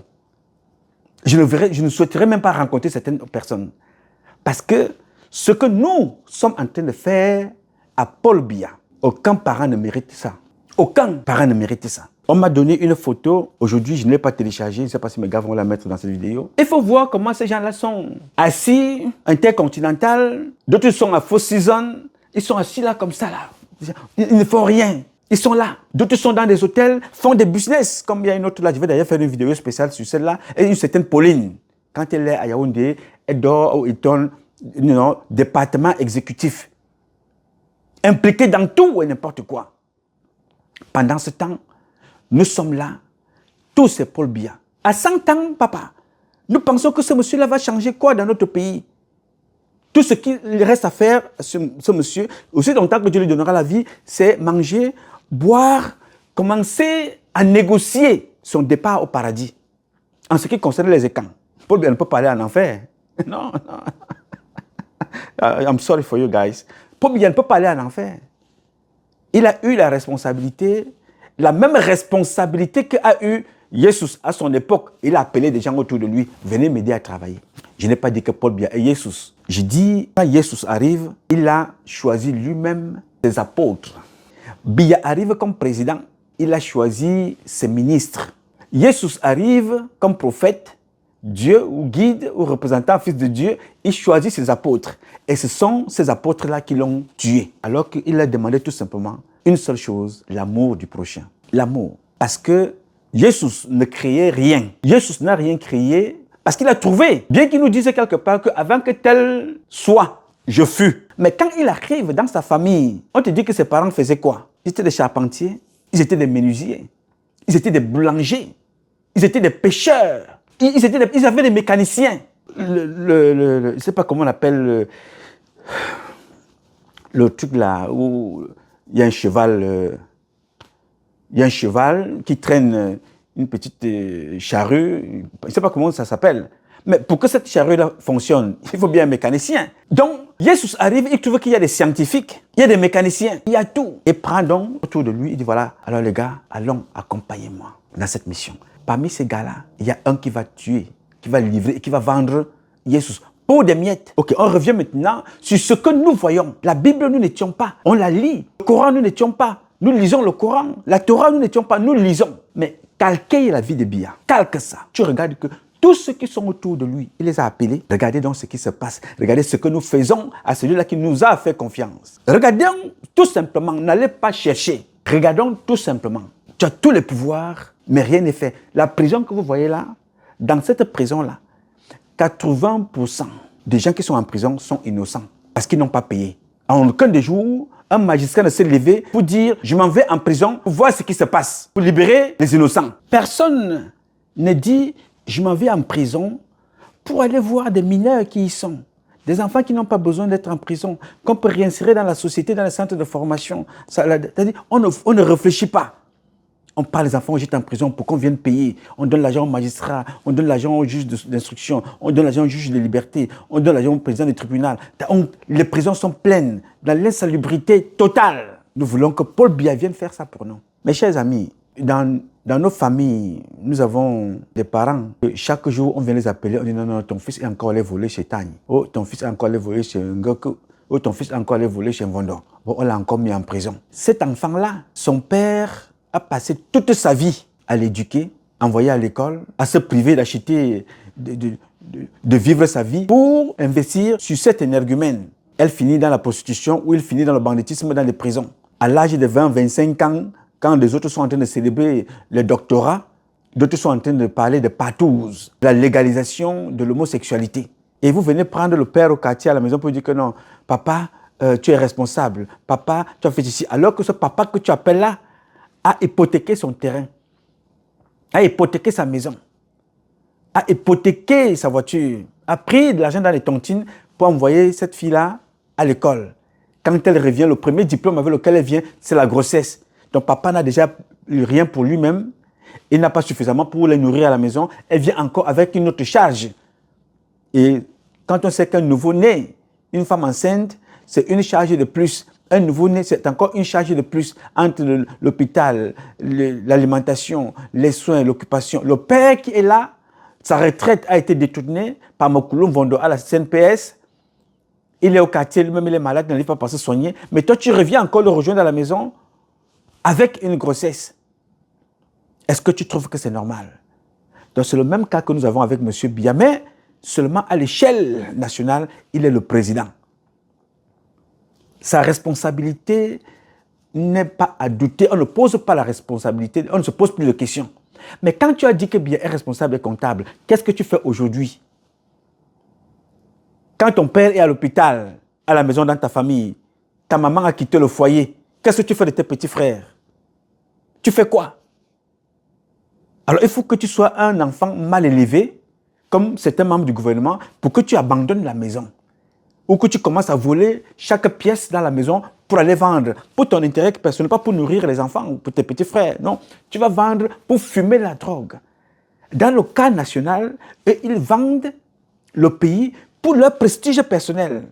Je ne souhaiterais même pas rencontrer certaines personnes. Parce que ce que nous sommes en train de faire à Paul Biya, aucun parent ne mérite ça. Aucun parent ne mérite ça. On m'a donné une photo, aujourd'hui je ne l'ai pas téléchargée, je ne sais pas si mes gars vont la mettre dans cette vidéo. Il faut voir comment ces gens-là sont assis, intercontinental, d'autres sont à Four Seasons, ils sont assis là comme ça là. Ils ne font rien. Ils sont là. D'autres sont dans des hôtels, font des business. Comme il y a une autre là, je vais d'ailleurs faire une vidéo spéciale sur celle-là. Et une certaine Pauline, quand elle est à Yaoundé, elle dort au Hilton, département exécutif. Impliquée dans tout et n'importe quoi. Pendant ce temps, nous sommes là. Tous ces Paul Biya. À 100 ans, papa, nous pensons que ce monsieur-là va changer quoi dans notre pays? Tout ce qu'il reste à faire, ce monsieur, aussi longtemps que Dieu lui donnera la vie, c'est manger, boire, commencer à négocier son départ au paradis. En ce qui concerne les écans, Paul Biya ne peut pas aller en enfer. Non, non. I'm sorry for you guys. Paul Biya ne peut pas aller en enfer. Il a eu la responsabilité, la même responsabilité qu'a eu Jésus à son époque. Il a appelé des gens autour de lui, venez m'aider à travailler. Je n'ai pas dit que Paul Biya est Jésus. J'ai dit, quand Jésus arrive, il a choisi lui-même ses apôtres. Biya arrive comme président, il a choisi ses ministres. Jésus arrive comme prophète, Dieu ou guide ou représentant fils de Dieu, il choisit ses apôtres. Et ce sont ces apôtres-là qui l'ont tué. Alors qu'il a demandé tout simplement une seule chose, l'amour du prochain. L'amour. Parce que Jésus ne créait rien. Jésus n'a rien créé parce qu'il a trouvé. Bien qu'il nous dise quelque part qu'avant que tel soit, je fus. Mais quand il arrive dans sa famille, on te dit que ses parents faisaient quoi? Ils étaient des charpentiers, ils étaient des menuisiers, ils étaient des boulangers, ils étaient des pêcheurs. Ils avaient des mécaniciens. Je ne sais pas comment on appelle le truc là où il y a un cheval. Il y a un cheval qui traîne une petite charrue. Je ne sais pas comment ça s'appelle. Mais pour que cette charrue-là fonctionne, il faut bien un mécanicien. Donc, Jésus arrive, il trouve qu'il y a des scientifiques, il y a des mécaniciens, il y a tout. Et prend donc autour de lui, il dit voilà, alors les gars, allons, accompagnez-moi dans cette mission. Parmi ces gars-là, il y a un qui va tuer, qui va livrer et qui va vendre Jésus pour des miettes. Ok, on revient maintenant sur ce que nous voyons. La Bible, nous n'étions pas. On la lit. Le Coran, nous n'étions pas. Nous lisons le Coran. La Torah, nous n'étions pas. Nous lisons. Mais calquez la vie de Biya. Calque ça. Tu regardes que tous ceux qui sont autour de lui, il les a appelés. Regardez donc ce qui se passe. Regardez ce que nous faisons à celui-là qui nous a fait confiance. Regardons tout simplement. N'allez pas chercher. Regardons tout simplement. Tu as tous les pouvoirs, mais rien n'est fait. La prison que vous voyez là, dans cette prison-là, 80% des gens qui sont en prison sont innocents parce qu'ils n'ont pas payé. En aucun des jours, un magistrat ne s'est levé pour dire « je m'en vais en prison pour voir ce qui se passe, pour libérer les innocents ». Personne ne dit « je m'en vais en prison pour aller voir des mineurs qui y sont ». Des enfants qui n'ont pas besoin d'être en prison, qu'on peut réinsérer dans la société, dans les centres de formation. C'est-à-dire, on ne réfléchit pas. On parle des enfants, on jette en prison pour qu'on vienne payer. On donne l'argent au magistrat, on donne l'argent au juge d'instruction, on donne l'argent au juge de liberté, on donne l'argent au président du tribunal. Les prisons sont pleines, dans l'insalubrité totale. Nous voulons que Paul Biya vienne faire ça pour nous. Mes chers amis, dans nos familles, nous avons des parents. Chaque jour, on vient les appeler, on dit non, non, ton fils est encore allé voler chez Tagne. Oh, ton fils est encore allé voler chez Ngoku. Oh, ton fils est encore allé voler chez Mvondo. Bon, on l'a encore mis en prison. Cet enfant-là, son père a passé toute sa vie à l'éduquer, envoyer à l'école, à se priver d'acheter, de vivre sa vie pour investir sur cet énergumène. Elle finit dans la prostitution ou il finit dans le banditisme dans les prisons. À l'âge de 20-25 ans, quand les autres sont en train de célébrer le doctorat, d'autres sont en train de parler de patouze, de la légalisation de l'homosexualité. Et vous venez prendre le père au quartier à la maison pour dire que non, papa, tu es responsable, papa, tu as fait ceci. Alors que ce papa que tu appelles là a hypothéqué son terrain, a hypothéqué sa maison, a hypothéqué sa voiture, a pris de l'argent dans les tontines pour envoyer cette fille-là à l'école. Quand elle revient, le premier diplôme avec lequel elle vient, c'est la grossesse. Donc papa n'a déjà rien pour lui-même, il n'a pas suffisamment pour les nourrir à la maison, elle vient encore avec une autre charge. Et quand on sait qu'un nouveau-né, une femme enceinte, c'est une charge de plus. Un nouveau-né, c'est encore une charge de plus entre l'hôpital, l'alimentation, les soins, l'occupation. Le père qui est là, sa retraite a été détournée par Mokoulou Mvondo à la CNPS. Il est au quartier, lui-même il est malade, il n'arrive pas à se soigner. Mais toi, tu reviens encore le rejoindre à la maison avec une grossesse. Est-ce que tu trouves que c'est normal? Donc c'est le même cas que nous avons avec M. Biya, mais seulement à l'échelle nationale, il est le président. Sa responsabilité n'est pas à douter. On ne pose pas la responsabilité, on ne se pose plus de questions. Mais quand tu as dit que Biya est responsable et comptable, qu'est-ce que tu fais aujourd'hui? Quand ton père est à l'hôpital, à la maison dans ta famille, ta maman a quitté le foyer, qu'est-ce que tu fais de tes petits frères? Tu fais quoi? Alors il faut que tu sois un enfant mal élevé, comme certains membres du gouvernement, pour que tu abandonnes la maison. Ou que tu commences à voler chaque pièce dans la maison pour aller vendre, pour ton intérêt personnel, pas pour nourrir les enfants, pour tes petits frères. Non, tu vas vendre pour fumer la drogue. Dans le cas national, ils vendent le pays pour leur prestige personnel.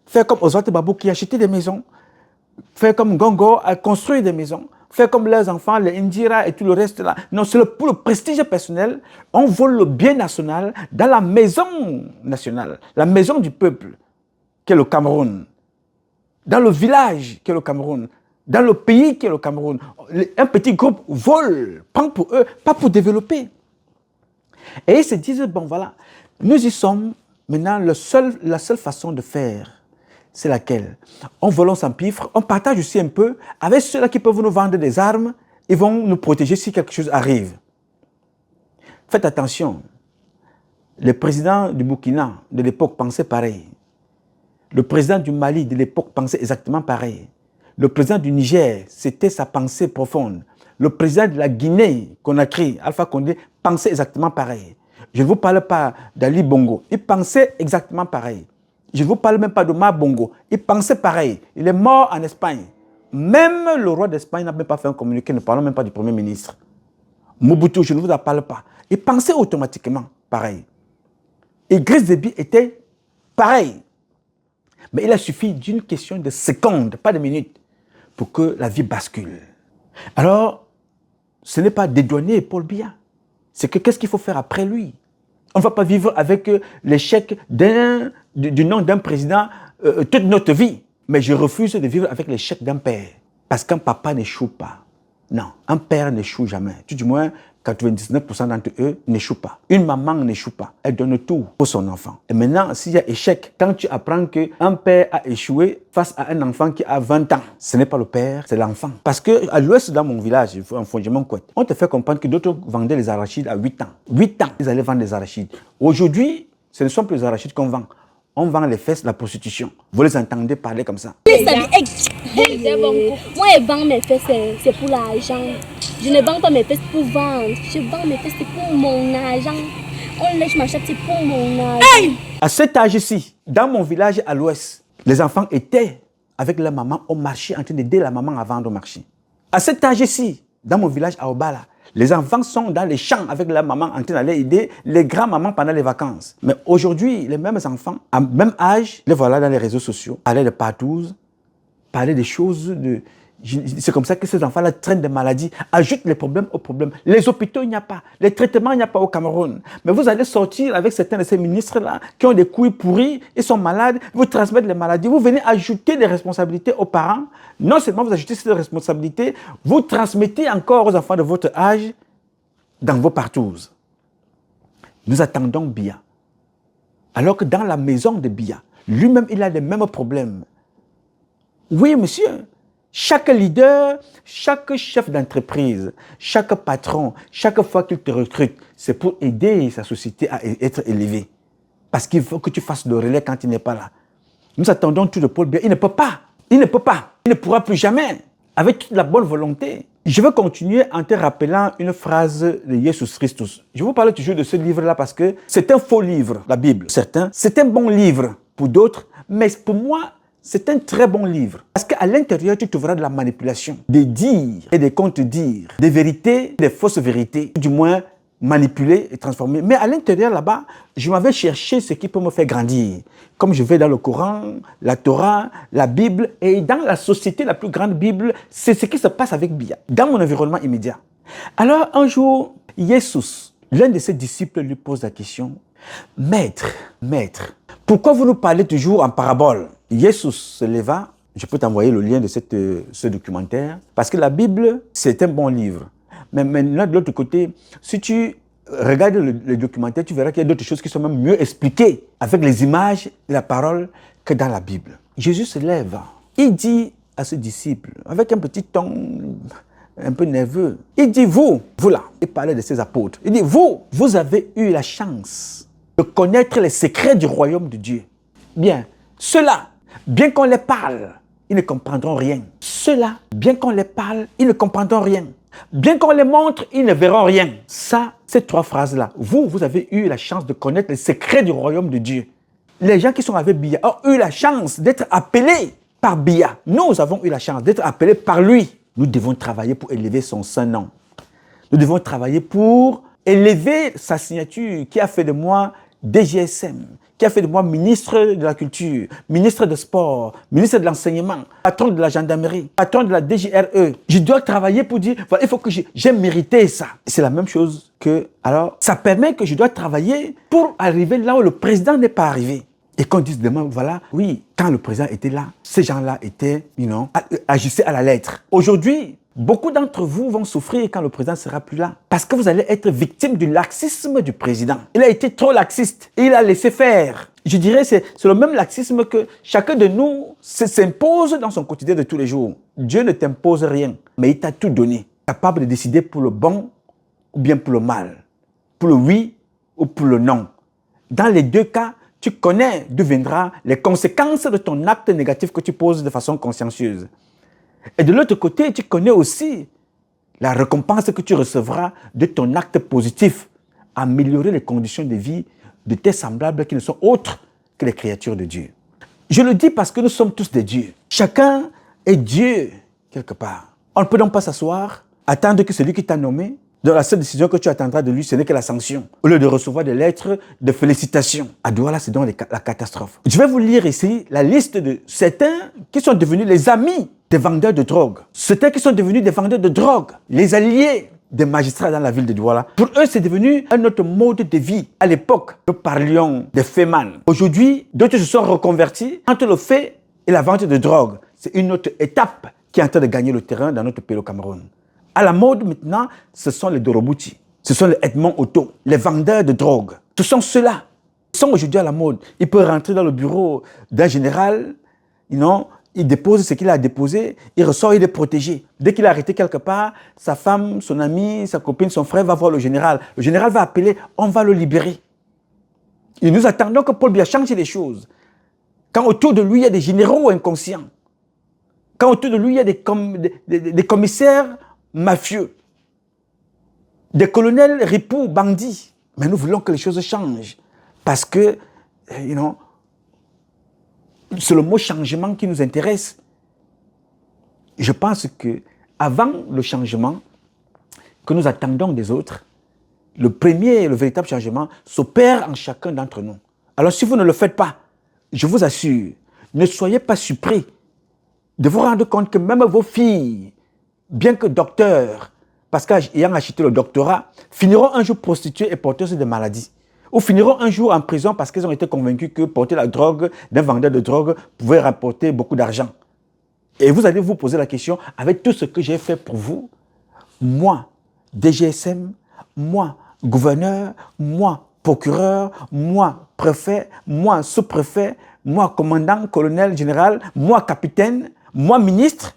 Faire comme Oswald Babou qui a acheté des maisons, faire comme Gongo a construit des maisons, faire comme leurs enfants, les Indira et tout le reste là. Non, c'est pour le prestige personnel. On vole le bien national dans la maison nationale, la maison du peuple, qui est le Cameroun, dans le village qui est le Cameroun, dans le pays qui est le Cameroun. Un petit groupe vole, prend pour eux, pas pour développer. Et ils se disent, bon voilà, nous y sommes, maintenant la seule façon de faire, c'est laquelle? On vole, on s'empiffre, on partage aussi un peu avec ceux-là qui peuvent nous vendre des armes, ils vont nous protéger si quelque chose arrive. Faites attention, le président du Burkina de l'époque pensait pareil. Le président du Mali de l'époque pensait exactement pareil. Le président du Niger, c'était sa pensée profonde. Le président de la Guinée, Conakry, Alpha Condé, pensait exactement pareil. Je ne vous parle pas d'Ali Bongo, il pensait exactement pareil. Je ne vous parle même pas de Ma Bongo, il pensait pareil. Il est mort en Espagne. Même le roi d'Espagne n'a même pas fait un communiqué, ne parlons même pas du Premier ministre. Mobutu, je ne vous en parle pas. Il pensait automatiquement pareil. Idriss Déby était pareil. Mais il a suffi d'une question de secondes, pas de minutes, pour que la vie bascule. Alors, ce n'est pas dédouaner Paul Biya. C'est que qu'est-ce qu'il faut faire après lui? On ne va pas vivre avec l'échec du nom d'un président toute notre vie. Mais je refuse de vivre avec l'échec d'un père. Parce qu'un papa n'échoue pas. Non, un père n'échoue jamais. Tout du moins, 99% d'entre eux n'échouent pas. Une maman n'échoue pas. Elle donne tout pour son enfant. Et maintenant, s'il y a échec, quand tu apprends qu'un père a échoué face à un enfant qui a 20 ans, ce n'est pas le père, c'est l'enfant. Parce qu'à l'ouest, dans mon village, en Fondjemon-Kouet, on te fait comprendre que d'autres vendaient les arachides à 8 ans. 8 ans, ils allaient vendre les arachides. Aujourd'hui, ce ne sont plus les arachides qu'on vend. On vend les fesses, la prostitution. Vous les entendez parler comme ça. Moi, je vends mes fesses, c'est pour l'argent. Je ne vends pas mes fesses pour vendre. Je vends mes fesses pour mon argent. On lèche ma chatte, c'est pour mon argent. Hey! À cet âge-ci, dans mon village à l'ouest, les enfants étaient avec leur maman au marché en train d'aider la maman à vendre au marché. À cet âge-ci, dans mon village à Obala, les enfants sont dans les champs avec leur maman en train d'aller aider les grands-mamans pendant les vacances. Mais aujourd'hui, les mêmes enfants, à même âge, les voilà dans les réseaux sociaux, parler de partous, parler des choses de... C'est comme ça que ces enfants-là traînent des maladies, ajoutent les problèmes aux problèmes. Les hôpitaux, il n'y a pas. Les traitements, il n'y a pas au Cameroun. Mais vous allez sortir avec certains de ces ministres-là qui ont des couilles pourries, ils sont malades, vous transmettez les maladies. Vous venez ajouter des responsabilités aux parents. Non seulement vous ajoutez ces responsabilités, vous transmettez encore aux enfants de votre âge dans vos partous. Nous attendons Biya. Alors que dans la maison de Biya, lui-même, il a les mêmes problèmes. Oui, monsieur. Chaque leader, chaque chef d'entreprise, chaque patron, chaque fois qu'il te recrute, c'est pour aider sa société à être élevée. Parce qu'il faut que tu fasses le relais quand il n'est pas là. Nous attendons tout de Paul Biya. Il ne peut pas. Il ne peut pas. Il ne pourra plus jamais. Avec toute la bonne volonté. Je vais continuer en te rappelant une phrase de Jesus Christus. Je vous parle toujours de ce livre-là parce que c'est un faux livre, la Bible. Certains, c'est un bon livre pour d'autres, mais pour moi, c'est un très bon livre. Parce qu'à l'intérieur, tu trouveras de la manipulation, des dires et des contre-dires, des vérités, des fausses vérités, du moins manipulées et transformées. Mais à l'intérieur, là-bas, je m'avais cherché ce qui peut me faire grandir. Comme je vais dans le Coran, la Torah, la Bible, et dans la société, la plus grande Bible, c'est ce qui se passe avec Biya, dans mon environnement immédiat. Alors, un jour, Jesus, l'un de ses disciples, lui pose la question, « Maître, pourquoi vous nous parlez toujours en parabole ?» Jesus se leva, je peux t'envoyer le lien de ce documentaire, parce que la Bible, c'est un bon livre. Mais maintenant, de l'autre côté, si tu regardes le documentaire, tu verras qu'il y a d'autres choses qui sont même mieux expliquées avec les images et la parole que dans la Bible. Jésus se lève, il dit à ses disciples, avec un petit ton un peu nerveux, il dit, vous là, il parlait de ses apôtres, il dit, vous avez eu la chance de connaître les secrets du royaume de Dieu. Bien, ceux-là, bien qu'on les parle, ils ne comprendront rien. Ceux-là, bien qu'on les parle, ils ne comprendront rien. Bien qu'on les montre, ils ne verront rien. Ça, ces trois phrases-là, vous avez eu la chance de connaître les secrets du royaume de Dieu. Les gens qui sont avec Biya ont eu la chance d'être appelés par Biya. Nous avons eu la chance d'être appelés par lui. Nous devons travailler pour élever son saint nom. Nous devons travailler pour élever sa signature qui a fait de moi DGSM, qui a fait de moi ministre de la Culture, ministre de Sport, ministre de l'Enseignement, patron de la gendarmerie, patron de la DGRE. Je dois travailler pour dire, voilà, il faut que j'ai mérité ça. C'est la même chose que, alors, ça permet que je dois travailler pour arriver là où le président n'est pas arrivé. Et qu'on dise demain, voilà, oui, quand le président était là, ces gens-là étaient, agissaient à la lettre. Aujourd'hui, beaucoup d'entre vous vont souffrir quand le président ne sera plus là. Parce que vous allez être victime du laxisme du président. Il a été trop laxiste et il a laissé faire. Je dirais que c'est le même laxisme que chacun de nous s'impose dans son quotidien de tous les jours. Dieu ne t'impose rien, mais il t'a tout donné. Capable de décider pour le bon ou bien pour le mal. Pour le oui ou pour le non. Dans les deux cas, tu connais d'où viendront les conséquences de ton acte négatif que tu poses de façon consciencieuse. Et de l'autre côté, tu connais aussi la récompense que tu recevras de ton acte positif, améliorer les conditions de vie de tes semblables qui ne sont autres que les créatures de Dieu. Je le dis parce que nous sommes tous des dieux. Chacun est Dieu quelque part. On ne peut donc pas s'asseoir, attendre que celui qui t'a nommé, dans la seule décision que tu attendras de lui, ce n'est que la sanction. Au lieu de recevoir des lettres de félicitations. À Douala, c'est donc la catastrophe. Je vais vous lire ici la liste de certains qui sont devenus les amis des vendeurs de drogue. Certains qui sont devenus des vendeurs de drogue. Les alliés des magistrats dans la ville de Douala. Pour eux, c'est devenu un autre mode de vie. À l'époque, nous parlions des fémans. Aujourd'hui, d'autres se sont reconvertis entre le fait et la vente de drogue. C'est une autre étape qui est en train de gagner le terrain dans notre pays, au Cameroun. À la mode maintenant, ce sont les Dorobouti, ce sont les Edmond Otto, les vendeurs de drogue. Ce sont ceux-là. Ils sont aujourd'hui à la mode. Il peut rentrer dans le bureau d'un général, il dépose ce qu'il a déposé, il ressort, il est protégé. Dès qu'il est arrêté quelque part, sa femme, son ami, sa copine, son frère va voir le général. Le général va appeler, on va le libérer. Et nous attendons que Paul Biya change les choses. Quand autour de lui, il y a des généraux inconscients. Quand autour de lui, il y a des commissaires mafieux. Des colonels ripoux, bandits. Mais nous voulons que les choses changent. Parce que, c'est le mot changement qui nous intéresse. Je pense que avant le changement que nous attendons des autres, le premier et le véritable changement s'opère en chacun d'entre nous. Alors si vous ne le faites pas, je vous assure, ne soyez pas surpris de vous rendre compte que même vos filles, bien que docteurs, parce qu'ayant acheté le doctorat, finiront un jour prostituées et porteuses de maladies. Ou finiront un jour en prison parce qu'elles ont été convaincues que porter la drogue d'un vendeur de drogue pouvait rapporter beaucoup d'argent. Et vous allez vous poser la question, avec tout ce que j'ai fait pour vous, moi, DGSM, moi, gouverneur, moi, procureur, moi, préfet, moi, sous-préfet, moi, commandant, colonel, général, moi, capitaine, moi, ministre,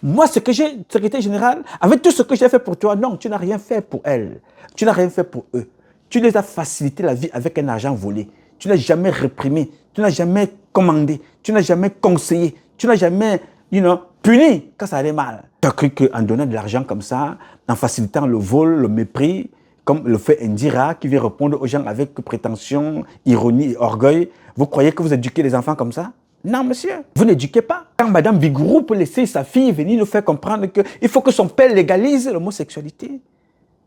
moi, secrétaire général, avec tout ce que j'ai fait pour toi, non, tu n'as rien fait pour elle. Tu n'as rien fait pour eux. Tu les as facilité la vie avec un argent volé. Tu n'as jamais réprimé, tu n'as jamais commandé, tu n'as jamais conseillé, tu n'as jamais, puni quand ça allait mal. Tu as cru qu'en donnant de l'argent comme ça, en facilitant le vol, le mépris, comme le fait Indira, qui vient répondre aux gens avec prétention, ironie et orgueil, vous croyez que vous éduquez les enfants comme ça? Non, monsieur, vous n'éduquez pas. Quand Mme Vigourou peut laisser sa fille venir nous faire comprendre qu'il faut que son père légalise l'homosexualité,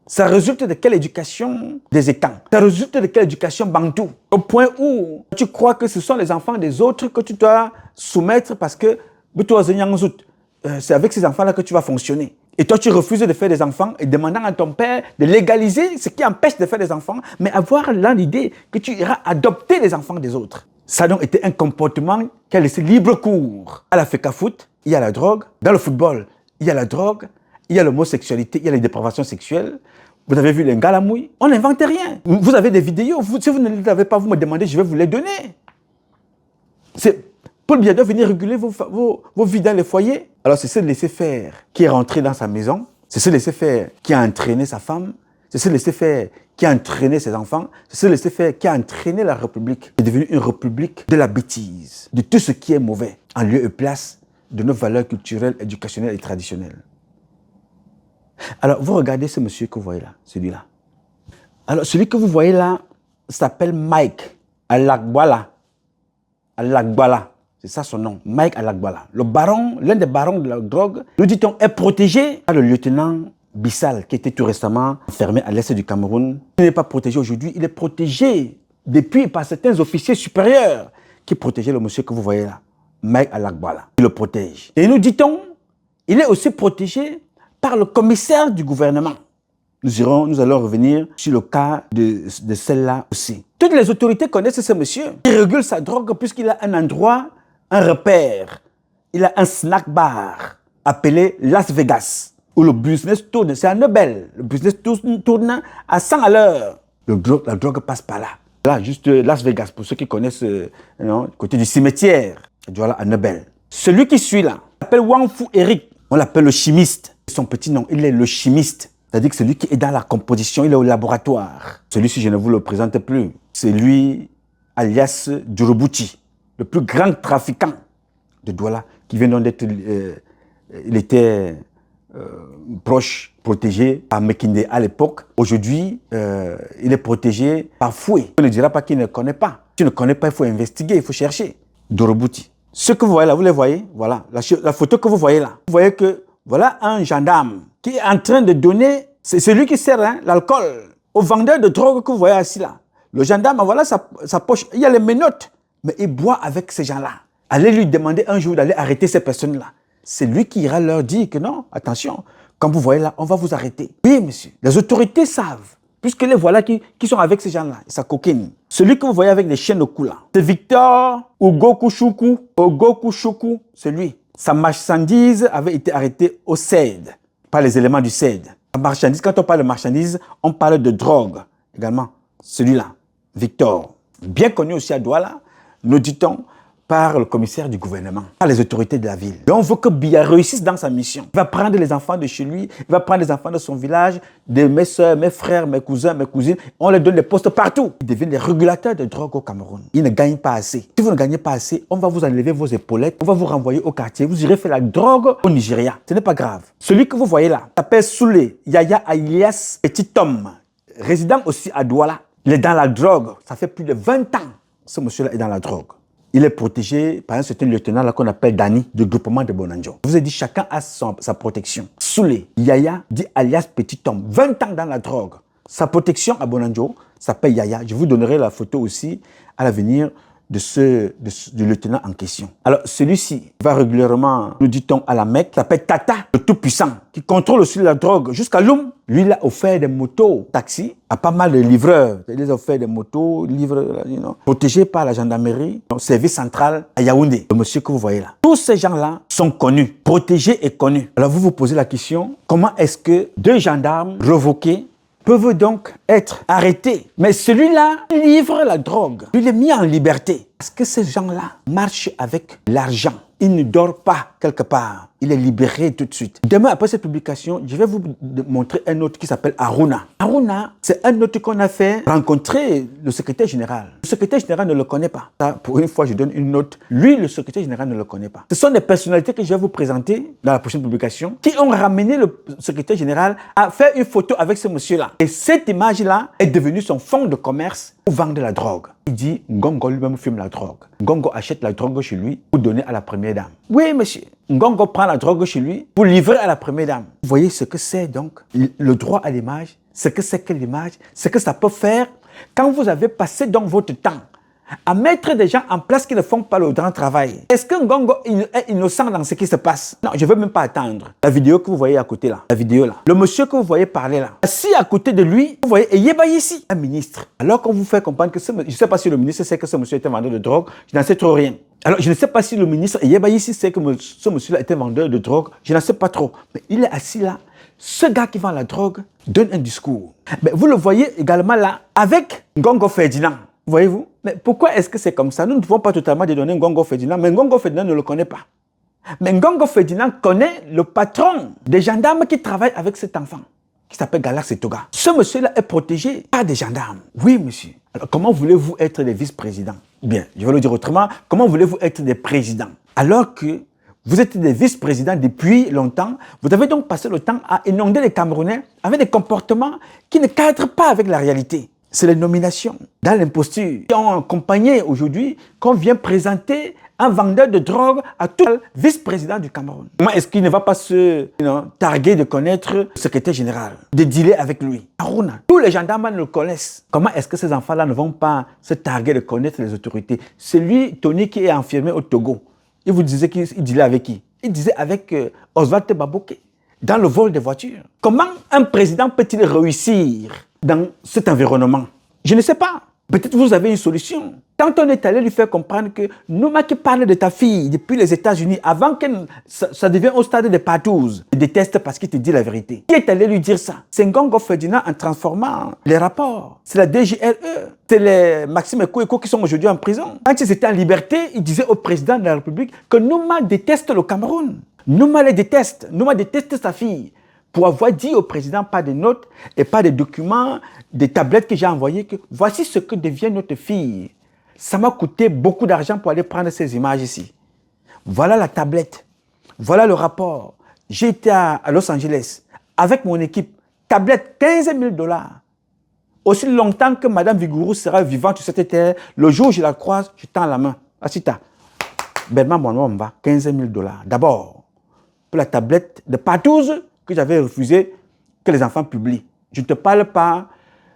ça résulte de quelle éducation des étangs? Ça résulte de quelle éducation bantou? Au point où tu crois que ce sont les enfants des autres que tu dois soumettre parce que c'est avec ces enfants-là que tu vas fonctionner. Et toi, tu refuses de faire des enfants et demandant à ton père de légaliser ce qui empêche de faire des enfants, mais avoir là l'idée que tu iras adopter les enfants des autres. Ça a donc été un comportement qui a laissé libre cours. À la FECA Foot, il y a la drogue. Dans le football, il y a la drogue. Il y a l'homosexualité, il y a les dépravations sexuelles. Vous avez vu les ngalamouilles? On n'invente rien. Vous avez des vidéos. Si vous ne les avez pas, vous me demandez, je vais vous les donner. C'est Paul Biya doit venir réguler vos vies dans les foyers. Alors c'est ce laisser-faire qui est rentré dans sa maison. C'est ce laisser-faire qui a entraîné sa femme. C'est ce laisser-faire qui a entraîné ses enfants. C'est ce laisser-faire qui a entraîné la République. C'est devenu une République de la bêtise, de tout ce qui est mauvais, en lieu et place de nos valeurs culturelles, éducationnelles et traditionnelles. Alors, vous regardez ce monsieur que vous voyez là, celui-là. Alors, celui que vous voyez là s'appelle Mike Alagbala. Alagbala, c'est ça son nom, Mike Alagbala. Le baron, l'un des barons de la drogue, nous dit-on, est protégé par le lieutenant Bissal, qui était tout récemment enfermé à l'est du Cameroun. Il n'est pas protégé aujourd'hui, il est protégé depuis par certains officiers supérieurs qui protégeaient le monsieur que vous voyez là, Mike Alagbala. Il le protège. Et nous dit-on, il est aussi protégé par le commissaire du gouvernement. Nous allons revenir sur le cas de celle-là aussi. Toutes les autorités connaissent ce monsieur. Il régule sa drogue puisqu'il a un endroit, un repère. Il a un snack bar appelé Las Vegas, où le business tourne. C'est un Nobel. Le business tourne à 100 à l'heure. La drogue passe par là. Là, juste Las Vegas, pour ceux qui connaissent côté du cimetière. Voilà, à Nobel. Celui qui suit là, s'appelle Wang Fu Eric. On l'appelle le chimiste. Son petit nom, il est le chimiste. C'est-à-dire que celui qui est dans la composition, il est au laboratoire. Celui-ci, je ne vous le présente plus. C'est lui, alias Djorobuti, le plus grand trafiquant de Douala, qui vient donc d'être... il était proche, protégé par Mekinde à l'époque. Aujourd'hui, il est protégé par Foué. On ne dira pas qu'il ne connaît pas. Si tu ne connais pas, il faut investiguer, il faut chercher. Djorobuti. Ce que vous voyez là, vous les voyez? Voilà, la photo que vous voyez là. Vous voyez que voilà un gendarme qui est en train de donner, c'est celui qui sert l'alcool au vendeur de drogue que vous voyez assis là. Le gendarme, voilà sa poche, il y a les menottes, mais il boit avec ces gens-là. Allez lui demander un jour d'aller arrêter ces personnes-là. C'est lui qui ira leur dire que non, attention, quand vous voyez là, on va vous arrêter. Oui, monsieur, les autorités savent, puisque les voilà qui sont avec ces gens-là, ça coquine. Celui que vous voyez avec les chaînes au cou là, c'est Victor Ogokushuku. Ogokushuku, c'est lui. Sa marchandise avait été arrêtée au CED, par les éléments du CED. La marchandise, quand on parle de marchandise, on parle de drogue également. Celui-là, Victor, bien connu aussi à Douala, nous dit-on, par le commissaire du gouvernement, par les autorités de la ville. Et on veut que Biya réussisse dans sa mission. Il va prendre les enfants de chez lui, il va prendre les enfants de son village, de mes soeurs, mes frères, mes cousins, mes cousines. On leur donne des postes partout. Ils deviennent les régulateurs de drogue au Cameroun. Ils ne gagnent pas assez. Si vous ne gagnez pas assez, on va vous enlever vos épaulettes, on va vous renvoyer au quartier. Vous irez faire la drogue au Nigeria. Ce n'est pas grave. Celui que vous voyez là s'appelle Soulé Yaya alias Petit Tom, résident aussi à Douala. Il est dans la drogue. Ça fait plus de 20 ans. Ce monsieur-là est dans la drogue. Il est protégé par un certain lieutenant là qu'on appelle Dani, du groupement de Bonanjo. Je vous ai dit, chacun a sa protection. Soulé Yaya, dit alias Petit Tom, 20 ans dans la drogue. Sa protection à Bonanjo s'appelle Yaya. Je vous donnerai la photo aussi à l'avenir du lieutenant en question. Alors, celui-ci va régulièrement, nous dit-on, à la Mecque, s'appelle Tata, le tout-puissant, qui contrôle aussi la drogue jusqu'à Loum. Lui, il a offert des motos, taxis, à pas mal de livreurs. Il a offert des motos, livres, protégés par la gendarmerie, au service central à Yaoundé, le monsieur que vous voyez là. Tous ces gens-là sont connus, protégés et connus. Alors, vous vous posez la question, comment est-ce que 2 gendarmes revoqués peuvent donc être arrêtés? Mais celui-là livre la drogue. Il est mis en liberté. Parce que ces gens-là marchent avec l'argent. Il ne dort pas quelque part. Il est libéré tout de suite. Demain, après cette publication, je vais vous montrer un autre qui s'appelle Aruna. Aruna, c'est un autre qu'on a fait rencontrer le secrétaire général. Le secrétaire général ne le connaît pas. Ça, pour une fois, je donne une note. Lui, le secrétaire général ne le connaît pas. Ce sont des personnalités que je vais vous présenter dans la prochaine publication qui ont ramené le secrétaire général à faire une photo avec ce monsieur-là. Et cette image-là est devenue son fonds de commerce pour vendre de la drogue. Il dit, Ngongo lui-même fume la drogue. Ngongo achète la drogue chez lui pour donner à la première dame. Oui, monsieur. Ngongo prend la drogue chez lui pour livrer à la première dame. Vous voyez ce que c'est donc le droit à l'image, ce que c'est que l'image, ce que ça peut faire quand vous avez passé donc votre temps à mettre des gens en place qui ne font pas le grand travail. Est-ce que Ngongo est innocent dans ce qui se passe? Non, je ne veux même pas attendre. La vidéo que vous voyez à côté là, la vidéo là, le monsieur que vous voyez parler là, assis à côté de lui, vous voyez Eyeba ici, un ministre. Alors qu'on vous fait comprendre que je ne sais pas si le ministre sait que ce monsieur était vendeur de drogue, je n'en sais trop rien. Alors, je ne sais pas si le ministre Eyeba ici sait que ce monsieur-là était vendeur de drogue, je n'en sais pas trop. Mais il est assis là. Ce gars qui vend la drogue donne un discours. Mais vous le voyez également là avec Ngongo Ferdinand. Voyez-vous? Mais pourquoi est-ce que c'est comme ça? Nous ne pouvons pas totalement dédonner Ngongo Ferdinand, mais Ngongo Ferdinand ne le connaît pas. Mais Ngongo Ferdinand connaît le patron des gendarmes qui travaillent avec cet enfant, qui s'appelle Galax Etoga. Ce monsieur-là est protégé par des gendarmes. Oui, monsieur. Alors, comment voulez-vous être des vice-présidents? Bien, je vais le dire autrement. Comment voulez-vous être des présidents? Alors que vous êtes des vice-présidents depuis longtemps, vous avez donc passé le temps à inonder les Camerounais avec des comportements qui ne cadrent pas avec la réalité. C'est les nominations dans l'imposture qui ont accompagné aujourd'hui qu'on vient présenter un vendeur de drogue à tout le vice-président du Cameroun. Comment est-ce qu'il ne va pas se targuer de connaître le secrétaire général, de dealer avec lui? Aruna, tous les gendarmes le connaissent. Comment est-ce que ces enfants-là ne vont pas se targuer de connaître les autorités? C'est lui, Tony, qui est infirmier au Togo. Il vous disait qu'il dealait avec qui? Il disait avec Oswald Tebaboké, dans le vol des voitures. Comment un président peut-il réussir dans cet environnement? Je ne sais pas. Peut-être vous avez une solution. Quand on est allé lui faire comprendre que Nouma qui parle de ta fille depuis les États-Unis, avant que ça devienne au stade des patous, il déteste parce qu'il te dit la vérité. Qui est allé lui dire ça? C'est Ngongo Ferdinand en transformant les rapports. C'est la DGRE. C'est les Maxime Eko qui sont aujourd'hui en prison. Quand ils étaient en liberté, ils disaient au président de la République que Nouma déteste le Cameroun. Nouma les déteste. Nouma déteste sa fille. Pour avoir dit au président pas de notes et pas de documents, des tablettes que j'ai envoyées, que voici ce que devient notre fille. Ça m'a coûté beaucoup d'argent pour aller prendre ces images ici. Voilà la tablette. Voilà le rapport. J'ai été à Los Angeles avec mon équipe. Tablette, 15 000 $. Aussi longtemps que Mme Vigourou sera vivante sur cette terre, le jour où je la croise, je tends la main. Asita, Berman Bonwamba, 15 000 $. D'abord, pour la tablette de Patouze, que j'avais refusé que les enfants publient. Je ne te parle pas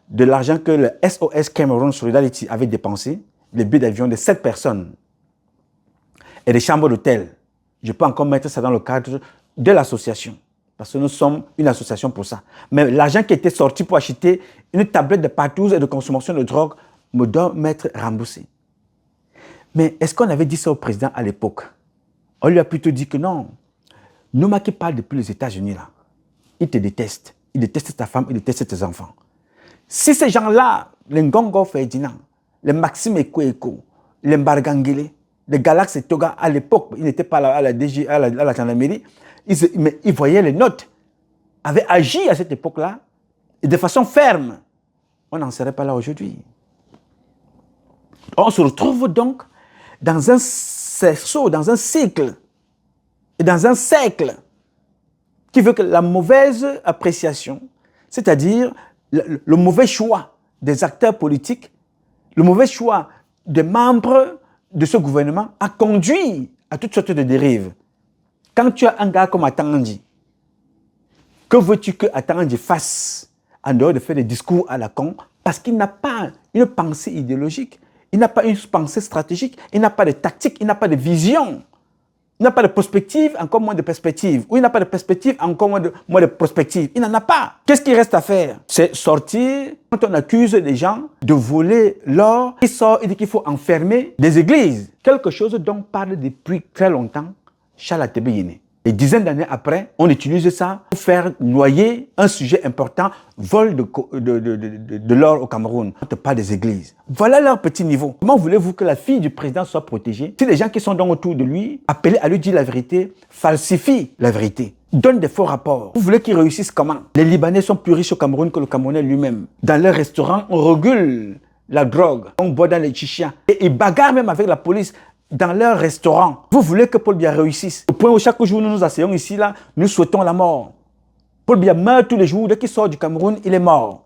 de l'argent que le SOS Cameroun Solidarity avait dépensé, les billets d'avion de 7 personnes et des chambres d'hôtel. Je peux encore mettre ça dans le cadre de l'association, parce que nous sommes une association pour ça. Mais l'argent qui était sorti pour acheter une tablette de patouze et de consommation de drogue me doit m'être remboursé. Mais est-ce qu'on avait dit ça au président à l'époque? On lui a plutôt dit que non. Nouma qui parle depuis les États-Unis là, il te déteste. Il déteste ta femme, il déteste tes enfants. Si ces gens-là, les Ngongo Ferdinand, les Maxime Eko, les Mbargangele, de Galax et Toga, à l'époque, il n'était pas à la DG, à la gendarmerie, mais ils voyaient les notes, avaient agi à cette époque-là, et de façon ferme. On n'en serait pas là aujourd'hui. On se retrouve donc dans un cerceau, dans un cycle, et dans un cercle qui veut que la mauvaise appréciation, c'est-à-dire le mauvais choix des acteurs politiques, le mauvais choix des membres de ce gouvernement a conduit à toutes sortes de dérives. Quand tu as un gars comme Atangandi, que veux-tu que Atangandi fasse en dehors de faire des discours à la con? Parce qu'il n'a pas une pensée idéologique, il n'a pas une pensée stratégique, il n'a pas de tactique, il n'a pas de vision. Il n'a pas de prospective, encore moins de perspective. Ou il n'a pas de perspective, encore moins de prospective. Il n'en a pas. Qu'est-ce qu'il reste à faire? C'est sortir, quand on accuse les gens de voler l'or, il sort et dit qu'il faut enfermer des églises. Quelque chose dont parle depuis très longtemps Charles Atebe Yene. Des dizaines d'années après, on utilise ça pour faire noyer un sujet important, vol de l'or au Cameroun. On ne parle pas des églises. Voilà leur petit niveau. Comment voulez-vous que la fille du président soit protégée si les gens qui sont donc autour de lui, appelés à lui dire la vérité, falsifient la vérité, donnent des faux rapports? Vous voulez qu'ils réussissent comment? Les Libanais sont plus riches au Cameroun que le Camerounais lui-même. Dans leurs restaurants, on régule la drogue, on boit dans les chichas et ils bagarrent même avec la police. Dans leur restaurant, vous voulez que Paul Biya réussisse. Au point où chaque jour nous nous asseyons ici, là, nous souhaitons la mort. Paul Biya meurt tous les jours. Dès qu'il sort du Cameroun, il est mort.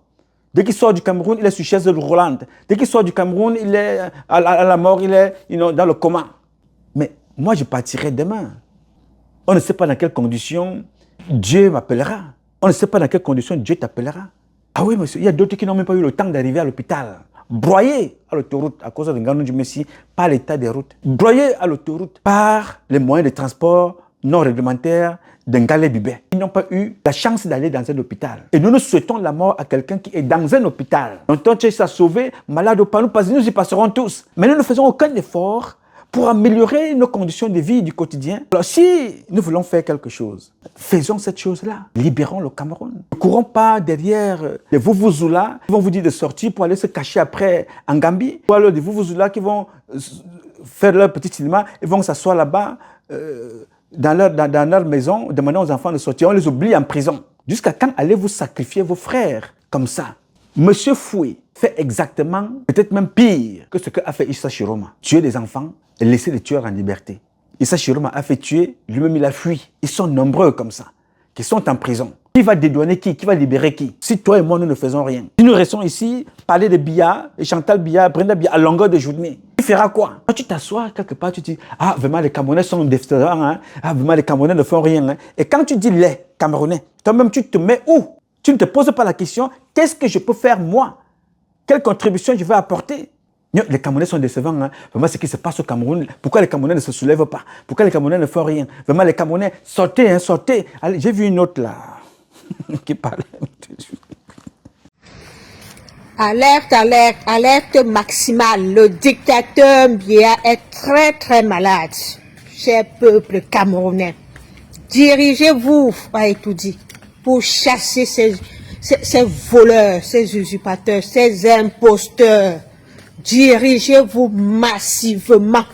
Dès qu'il sort du Cameroun, il est sur chaise roulante. Dès qu'il sort du Cameroun, il est à la mort, il est dans le coma. Mais moi, je partirai demain. On ne sait pas dans quelles conditions Dieu m'appellera. On ne sait pas dans quelles conditions Dieu t'appellera. Ah oui, monsieur, il y a d'autres qui n'ont même pas eu le temps d'arriver à l'hôpital. Broyés à l'autoroute à cause de Nganou du Messi par l'état des routes. Broyés à l'autoroute par les moyens de transport non réglementaires d'Ngale Bibé. Ils n'ont pas eu la chance d'aller dans un hôpital. Et nous souhaitons la mort à quelqu'un qui est dans un hôpital. Donc, tu es sauvé, malade ou pas, nous y passerons tous. Mais nous ne faisons aucun effort pour améliorer nos conditions de vie du quotidien. Alors si nous voulons faire quelque chose, faisons cette chose-là. Libérons le Cameroun. Ne courons pas derrière les Vuvuzela qui vont vous dire de sortir pour aller se cacher après en Gambie. Ou alors des Vuvuzela qui vont faire leur petit cinéma et vont s'asseoir là-bas dans leur maison, demander aux enfants de sortir. On les oublie en prison. Jusqu'à quand allez-vous sacrifier vos frères comme ça? Monsieur Foué fait exactement, peut-être même pire que ce qu'a fait Issa Chiroma. Tuer des enfants et laisser les tueurs en liberté. Issa Chiroma a fait tuer, lui-même il a fui. Ils sont nombreux comme ça, qui sont en prison. Qui va dédouaner qui? Qui va libérer qui? Si toi et moi nous ne faisons rien. Si nous restons ici, parler de Biya, et Chantal Biya, Brenda Biya à longueur de journée, tu feras quoi? Quand tu t'assois quelque part, tu dis, ah vraiment les Camerounais sont défendants, hein? Ah vraiment les Camerounais ne font rien. Hein? Et quand tu dis les Camerounais, toi-même tu te mets où? Tu ne te poses pas la question, qu'est-ce que je peux faire moi? Quelle contribution je vais apporter? Les Camerounais sont décevants. Hein? Vraiment, ce qui se passe au Cameroun, pourquoi les Camerounais ne se soulèvent pas? Pourquoi les Camerounais ne font rien? Vraiment, les Camerounais, sortez, hein, sortez. Allez, j'ai vu une autre là, qui parle. Alerte, alerte, alerte maximale. Le dictateur Biya est très, très malade. Cher peuple camerounais, dirigez-vous à Etoudi pour chasser ces voleurs, ces usurpateurs, ces imposteurs. Dirigez-vous massivement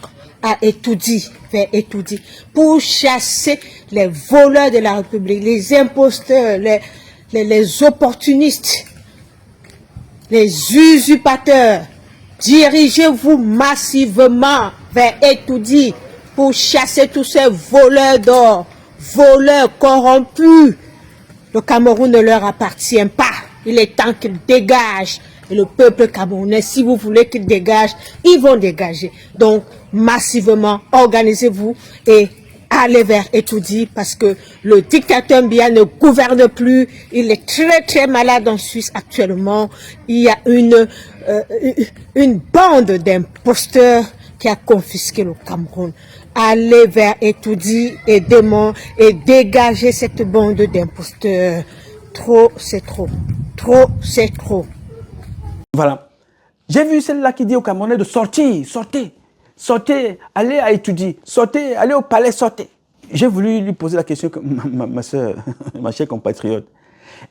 à Etoudi, vers Etoudi, pour chasser les voleurs de la République, les imposteurs, les opportunistes, les usurpateurs. Dirigez-vous massivement vers Etoudi pour chasser tous ces voleurs d'or, voleurs corrompus. Le Cameroun ne leur appartient pas. Il est temps qu'ils dégagent. Et le peuple camerounais, si vous voulez qu'ils dégagent, ils vont dégager. Donc, massivement, organisez-vous et allez vers Etoudi parce que le dictateur Biya ne gouverne plus. Il est très, très malade en Suisse actuellement. Il y a une bande d'imposteurs qui a confisqué le Cameroun. Allez vers Etoudi et dégagez cette bande d'imposteurs. Trop, c'est trop. Trop, c'est trop. Voilà. J'ai vu celle-là qui dit aux Camerounais de sortir, sortez, sortez, allez à Etoudi, sortez, allez au palais, sortez. J'ai voulu lui poser la question, ma soeur, ma chère compatriote.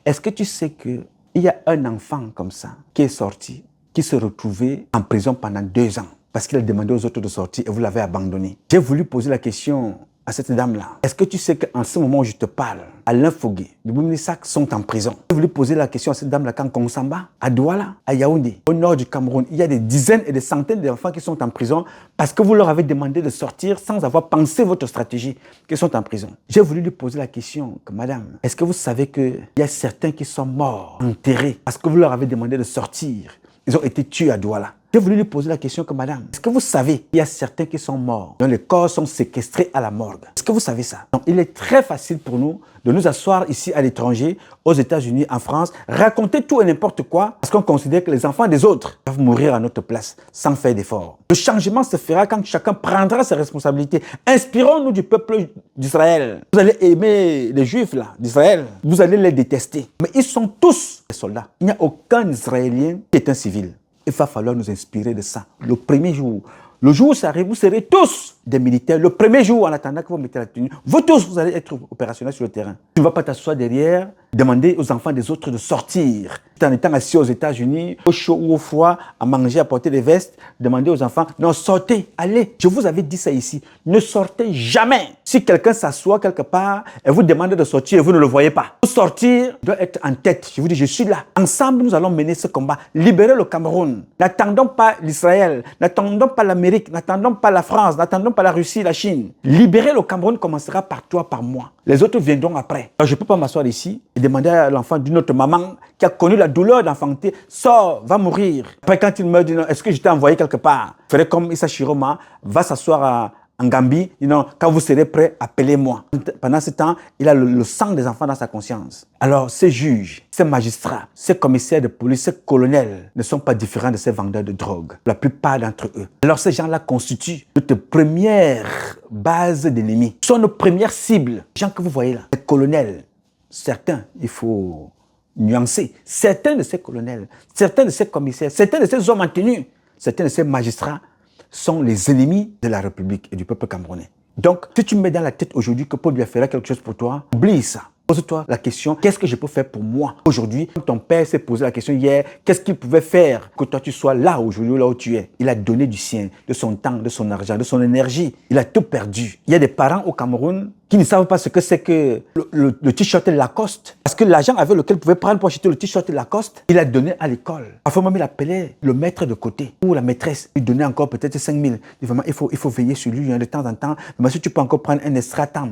Est-ce que tu sais qu'il y a un enfant comme ça qui est sorti, qui s'est retrouvé en prison pendant 2 ans? parce qu'il a demandé aux autres de sortir et vous l'avez abandonné. J'ai voulu poser la question à cette dame-là. Est-ce que tu sais qu'en ce moment où je te parle, Alain Fogué, de Bouminissac sont en prison? J'ai voulu poser la question à cette dame-là quand Konsamba, à Douala, à Yaoundé, au nord du Cameroun, il y a des dizaines et des centaines d'enfants qui sont en prison parce que vous leur avez demandé de sortir sans avoir pensé votre stratégie, qui sont en prison. J'ai voulu lui poser la question que madame, est-ce que vous savez qu'il y a certains qui sont morts, enterrés, parce que vous leur avez demandé de sortir? Ils ont été tués à Douala. J'ai voulu lui poser la question que madame, est-ce que vous savez qu'il y a certains qui sont morts, dont les corps sont séquestrés à la morgue? Est-ce que vous savez ça? Donc, il est très facile pour nous de nous asseoir ici à l'étranger, aux États-Unis, en France, raconter tout et n'importe quoi, parce qu'on considère que les enfants des autres doivent mourir à notre place, sans faire d'efforts. Le changement se fera quand chacun prendra ses responsabilités. Inspirons-nous du peuple d'Israël. Vous allez aimer les Juifs là, d'Israël. Vous allez les détester. Mais ils sont tous des soldats. Il n'y a aucun Israélien qui est un civil. Il va falloir nous inspirer de ça. Le premier jour, le jour où ça arrive, vous serez tous des militaires. Le premier jour, en attendant que vous mettez la tenue, vous tous, vous allez être opérationnels sur le terrain. Tu ne vas pas t'asseoir derrière, demander aux enfants des autres de sortir. En étant assis aux États-Unis, au chaud ou au froid, à manger, à porter des vestes, demander aux enfants, non, sortez, allez. Je vous avais dit ça ici. Ne sortez jamais. Si quelqu'un s'assoit quelque part et vous demande de sortir et vous ne le voyez pas, pour sortir, doit être en tête. Je vous dis, je suis là. Ensemble, nous allons mener ce combat. Libérer le Cameroun. N'attendons pas l'Israël, n'attendons pas l'Amérique, n'attendons pas la France, n'attendons pas la Russie, la Chine. Libérer le Cameroun commencera par toi, par moi. Les autres viendront après. Alors, je ne peux pas m'asseoir ici et demander à l'enfant d'une autre maman qui a connu la douleur d'enfanter, sors, va mourir. Après, quand il me dit, est-ce que je t'ai envoyé quelque part? Ferait comme Issa Chiroma, va s'asseoir en Gambie, quand vous serez prêt, appelez-moi. Pendant ce temps, il a le sang des enfants dans sa conscience. Alors, ces juges, ces magistrats, ces commissaires de police, ces colonels ne sont pas différents de ces vendeurs de drogue. La plupart d'entre eux. Alors, ces gens-là constituent notre première base d'ennemis. Ce sont nos premières cibles. Les gens que vous voyez là, les colonels, certains, il faut nuancer. Certains de ces colonels, certains de ces commissaires, certains de ces hommes en tenue, certains de ces magistrats sont les ennemis de la République et du peuple camerounais. Donc, si tu me mets dans la tête aujourd'hui que Paul Biya fera quelque chose pour toi, oublie ça. Pose-toi la question, qu'est-ce que je peux faire pour moi aujourd'hui? Ton père s'est posé la question hier, qu'est-ce qu'il pouvait faire que toi tu sois là aujourd'hui, là où tu es? Il a donné du sien, de son temps, de son argent, de son énergie. Il a tout perdu. Il y a des parents au Cameroun qui ne savent pas ce que c'est que le t-shirt Lacoste. Parce que l'argent avec lequel il pouvait prendre pour acheter le t-shirt Lacoste, il a donné à l'école. Parfois même, il appelait le maître de côté ou la maîtresse. Il donnait encore peut-être 5 000. Vraiment, il faut veiller sur lui de temps en temps. Mais si tu peux encore prendre un extra temps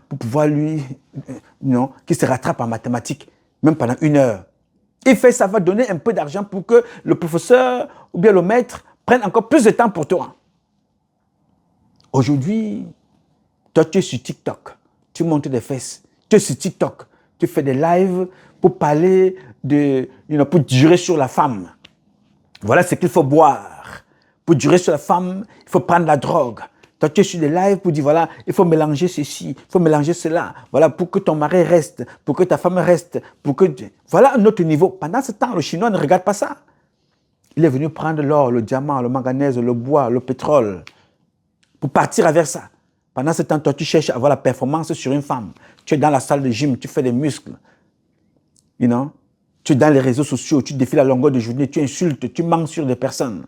pour pouvoir lui, qui se rattrape en mathématiques, même pendant 1 heure. Il fait ça, va donner un peu d'argent pour que le professeur ou bien le maître prenne encore plus de temps pour toi. Aujourd'hui, toi tu es sur TikTok, tu montes des fesses, tu es sur TikTok, tu fais des lives pour parler pour durer sur la femme. Voilà ce qu'il faut boire. Pour durer sur la femme, il faut prendre la drogue. Toi, tu es sur des lives pour dire, voilà, il faut mélanger ceci, il faut mélanger cela. Voilà, pour que ton mari reste, pour que ta femme reste, pour que... Voilà un autre niveau. Pendant ce temps, le Chinois ne regarde pas ça. Il est venu prendre l'or, le diamant, le manganèse, le bois, le pétrole, pour partir vers ça. Pendant ce temps, toi, tu cherches à avoir la performance sur une femme. Tu es dans la salle de gym, tu fais des muscles. Tu es dans les réseaux sociaux, tu défiles à longueur de journée, tu insultes, tu manques sur des personnes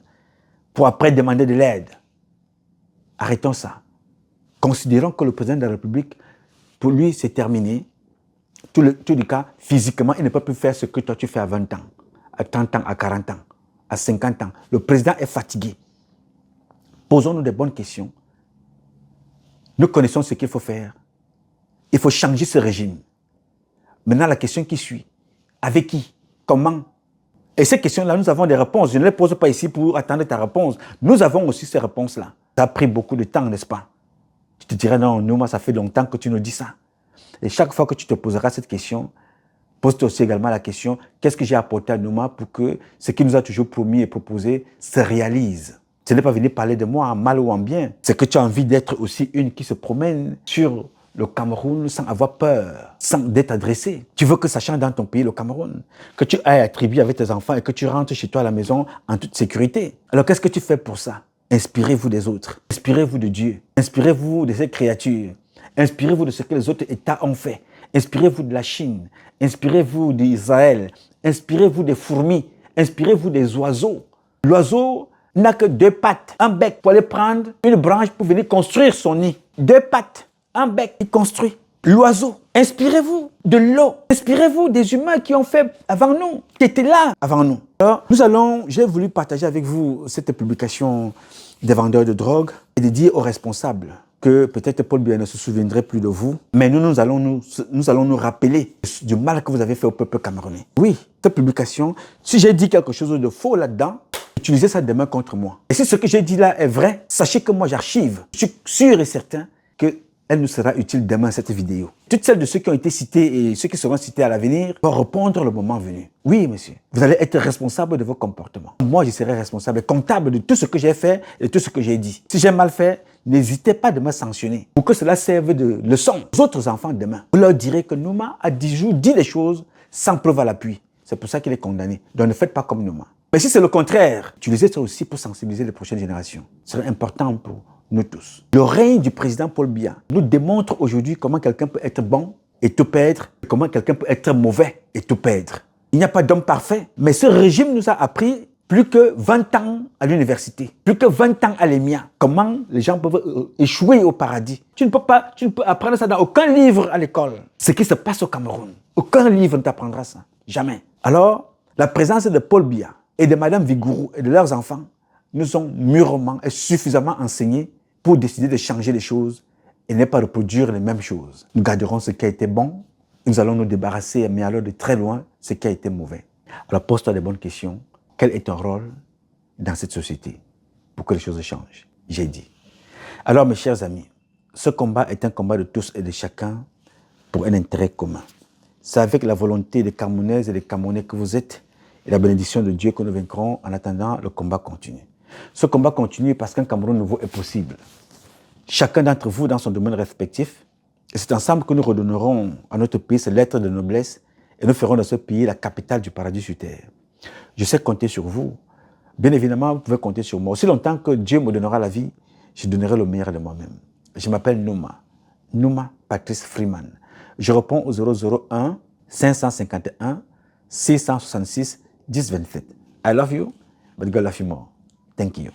pour après demander de l'aide. Arrêtons ça. Considérons que le président de la République, pour lui, c'est terminé. Tous les cas, physiquement, il ne peut plus faire ce que toi tu fais à 20 ans, à 30 ans, à 40 ans, à 50 ans. Le président est fatigué. Posons-nous des bonnes questions. Nous connaissons ce qu'il faut faire. Il faut changer ce régime. Maintenant, la question qui suit, avec qui? Comment? Et ces questions-là, nous avons des réponses. Je ne les pose pas ici pour attendre ta réponse. Nous avons aussi ces réponses-là. Ça a pris beaucoup de temps, n'est-ce pas? Je te dirais, non, Nouma, ça fait longtemps que tu nous dis ça. Et chaque fois que tu te poseras cette question, pose-toi aussi également la question, qu'est-ce que j'ai apporté à Nouma pour que ce qu'il nous a toujours promis et proposé se réalise? Ce n'est pas venir parler de moi en mal ou en bien. C'est que tu as envie d'être aussi une qui se promène sur le Cameroun sans avoir peur, sans d'être adressé. Tu veux que ça change dans ton pays, le Cameroun. Que tu ailles à tribu avec tes enfants et que tu rentres chez toi à la maison en toute sécurité. Alors qu'est-ce que tu fais pour ça? Inspirez-vous des autres. Inspirez-vous de Dieu. Inspirez-vous de ces créatures. Inspirez-vous de ce que les autres États ont fait. Inspirez-vous de la Chine. Inspirez-vous d'Israël. Inspirez-vous des fourmis. Inspirez-vous des oiseaux. L'oiseau n'a que 2 pattes, un bec pour aller prendre une branche pour venir construire son nid. 2 pattes, un bec, il construit. L'oiseau, inspirez-vous de l'eau, inspirez-vous des humains qui ont fait avant nous, qui étaient là avant nous. Alors, j'ai voulu partager avec vous cette publication des vendeurs de drogue et de dire aux responsables que peut-être Paul Biya ne se souviendrait plus de vous, mais nous allons nous rappeler du mal que vous avez fait au peuple camerounais. Oui, cette publication, si j'ai dit quelque chose de faux là-dedans, utilisez ça demain contre moi. Et si ce que j'ai dit là est vrai, sachez que moi j'archive. Je suis sûr et certain qu'elle nous sera utile demain, cette vidéo. Toutes celles de ceux qui ont été cités et ceux qui seront cités à l'avenir vont répondre le moment venu. Oui, monsieur, vous allez être responsable de vos comportements. Moi, je serai responsable et comptable de tout ce que j'ai fait et de tout ce que j'ai dit. Si j'ai mal fait, n'hésitez pas de me sanctionner pour que cela serve de leçon aux autres enfants demain. Vous leur direz que Nouma a dit des choses sans preuve à l'appui. C'est pour ça qu'il est condamné. Donc ne faites pas comme Nouma. Mais si c'est le contraire, utilisez ça aussi pour sensibiliser les prochaines générations. Ce serait important pour nous tous. Le règne du président Paul Biya nous démontre aujourd'hui comment quelqu'un peut être bon et tout perdre, et comment quelqu'un peut être mauvais et tout perdre. Il n'y a pas d'homme parfait, mais ce régime nous a appris plus que 20 ans à l'université, plus que 20 ans à l'EMIA, comment les gens peuvent échouer au paradis. Tu ne peux apprendre ça dans aucun livre à l'école. Ce qui se passe au Cameroun, aucun livre ne t'apprendra ça. Jamais. Alors, la présence de Paul Biya et de Madame Vigourou et de leurs enfants nous ont mûrement et suffisamment enseignés pour décider de changer les choses et ne pas reproduire les mêmes choses. Nous garderons ce qui a été bon, nous allons nous débarrasser, mais alors de très loin, ce qui a été mauvais. Alors pose-toi des bonnes questions. Quel est ton rôle dans cette société pour que les choses changent? J'ai dit. Alors mes chers amis, ce combat est un combat de tous et de chacun pour un intérêt commun. C'est avec la volonté des Camerounaises et des Camerounais que vous êtes et la bénédiction de Dieu que nous vaincrons. En attendant, le combat continue. Ce combat continue parce qu'un Cameroun nouveau est possible. Chacun d'entre vous dans son domaine respectif. Et c'est ensemble que nous redonnerons à notre pays ses lettres de noblesse et nous ferons de ce pays la capitale du paradis sur terre. Je sais compter sur vous. Bien évidemment, vous pouvez compter sur moi. Aussi longtemps que Dieu me donnera la vie, je donnerai le meilleur de moi-même. Je m'appelle Nouma. Nouma Patrice Freeman. Je réponds au 001 551 666 1027. I love you, but God love you more. Thank you.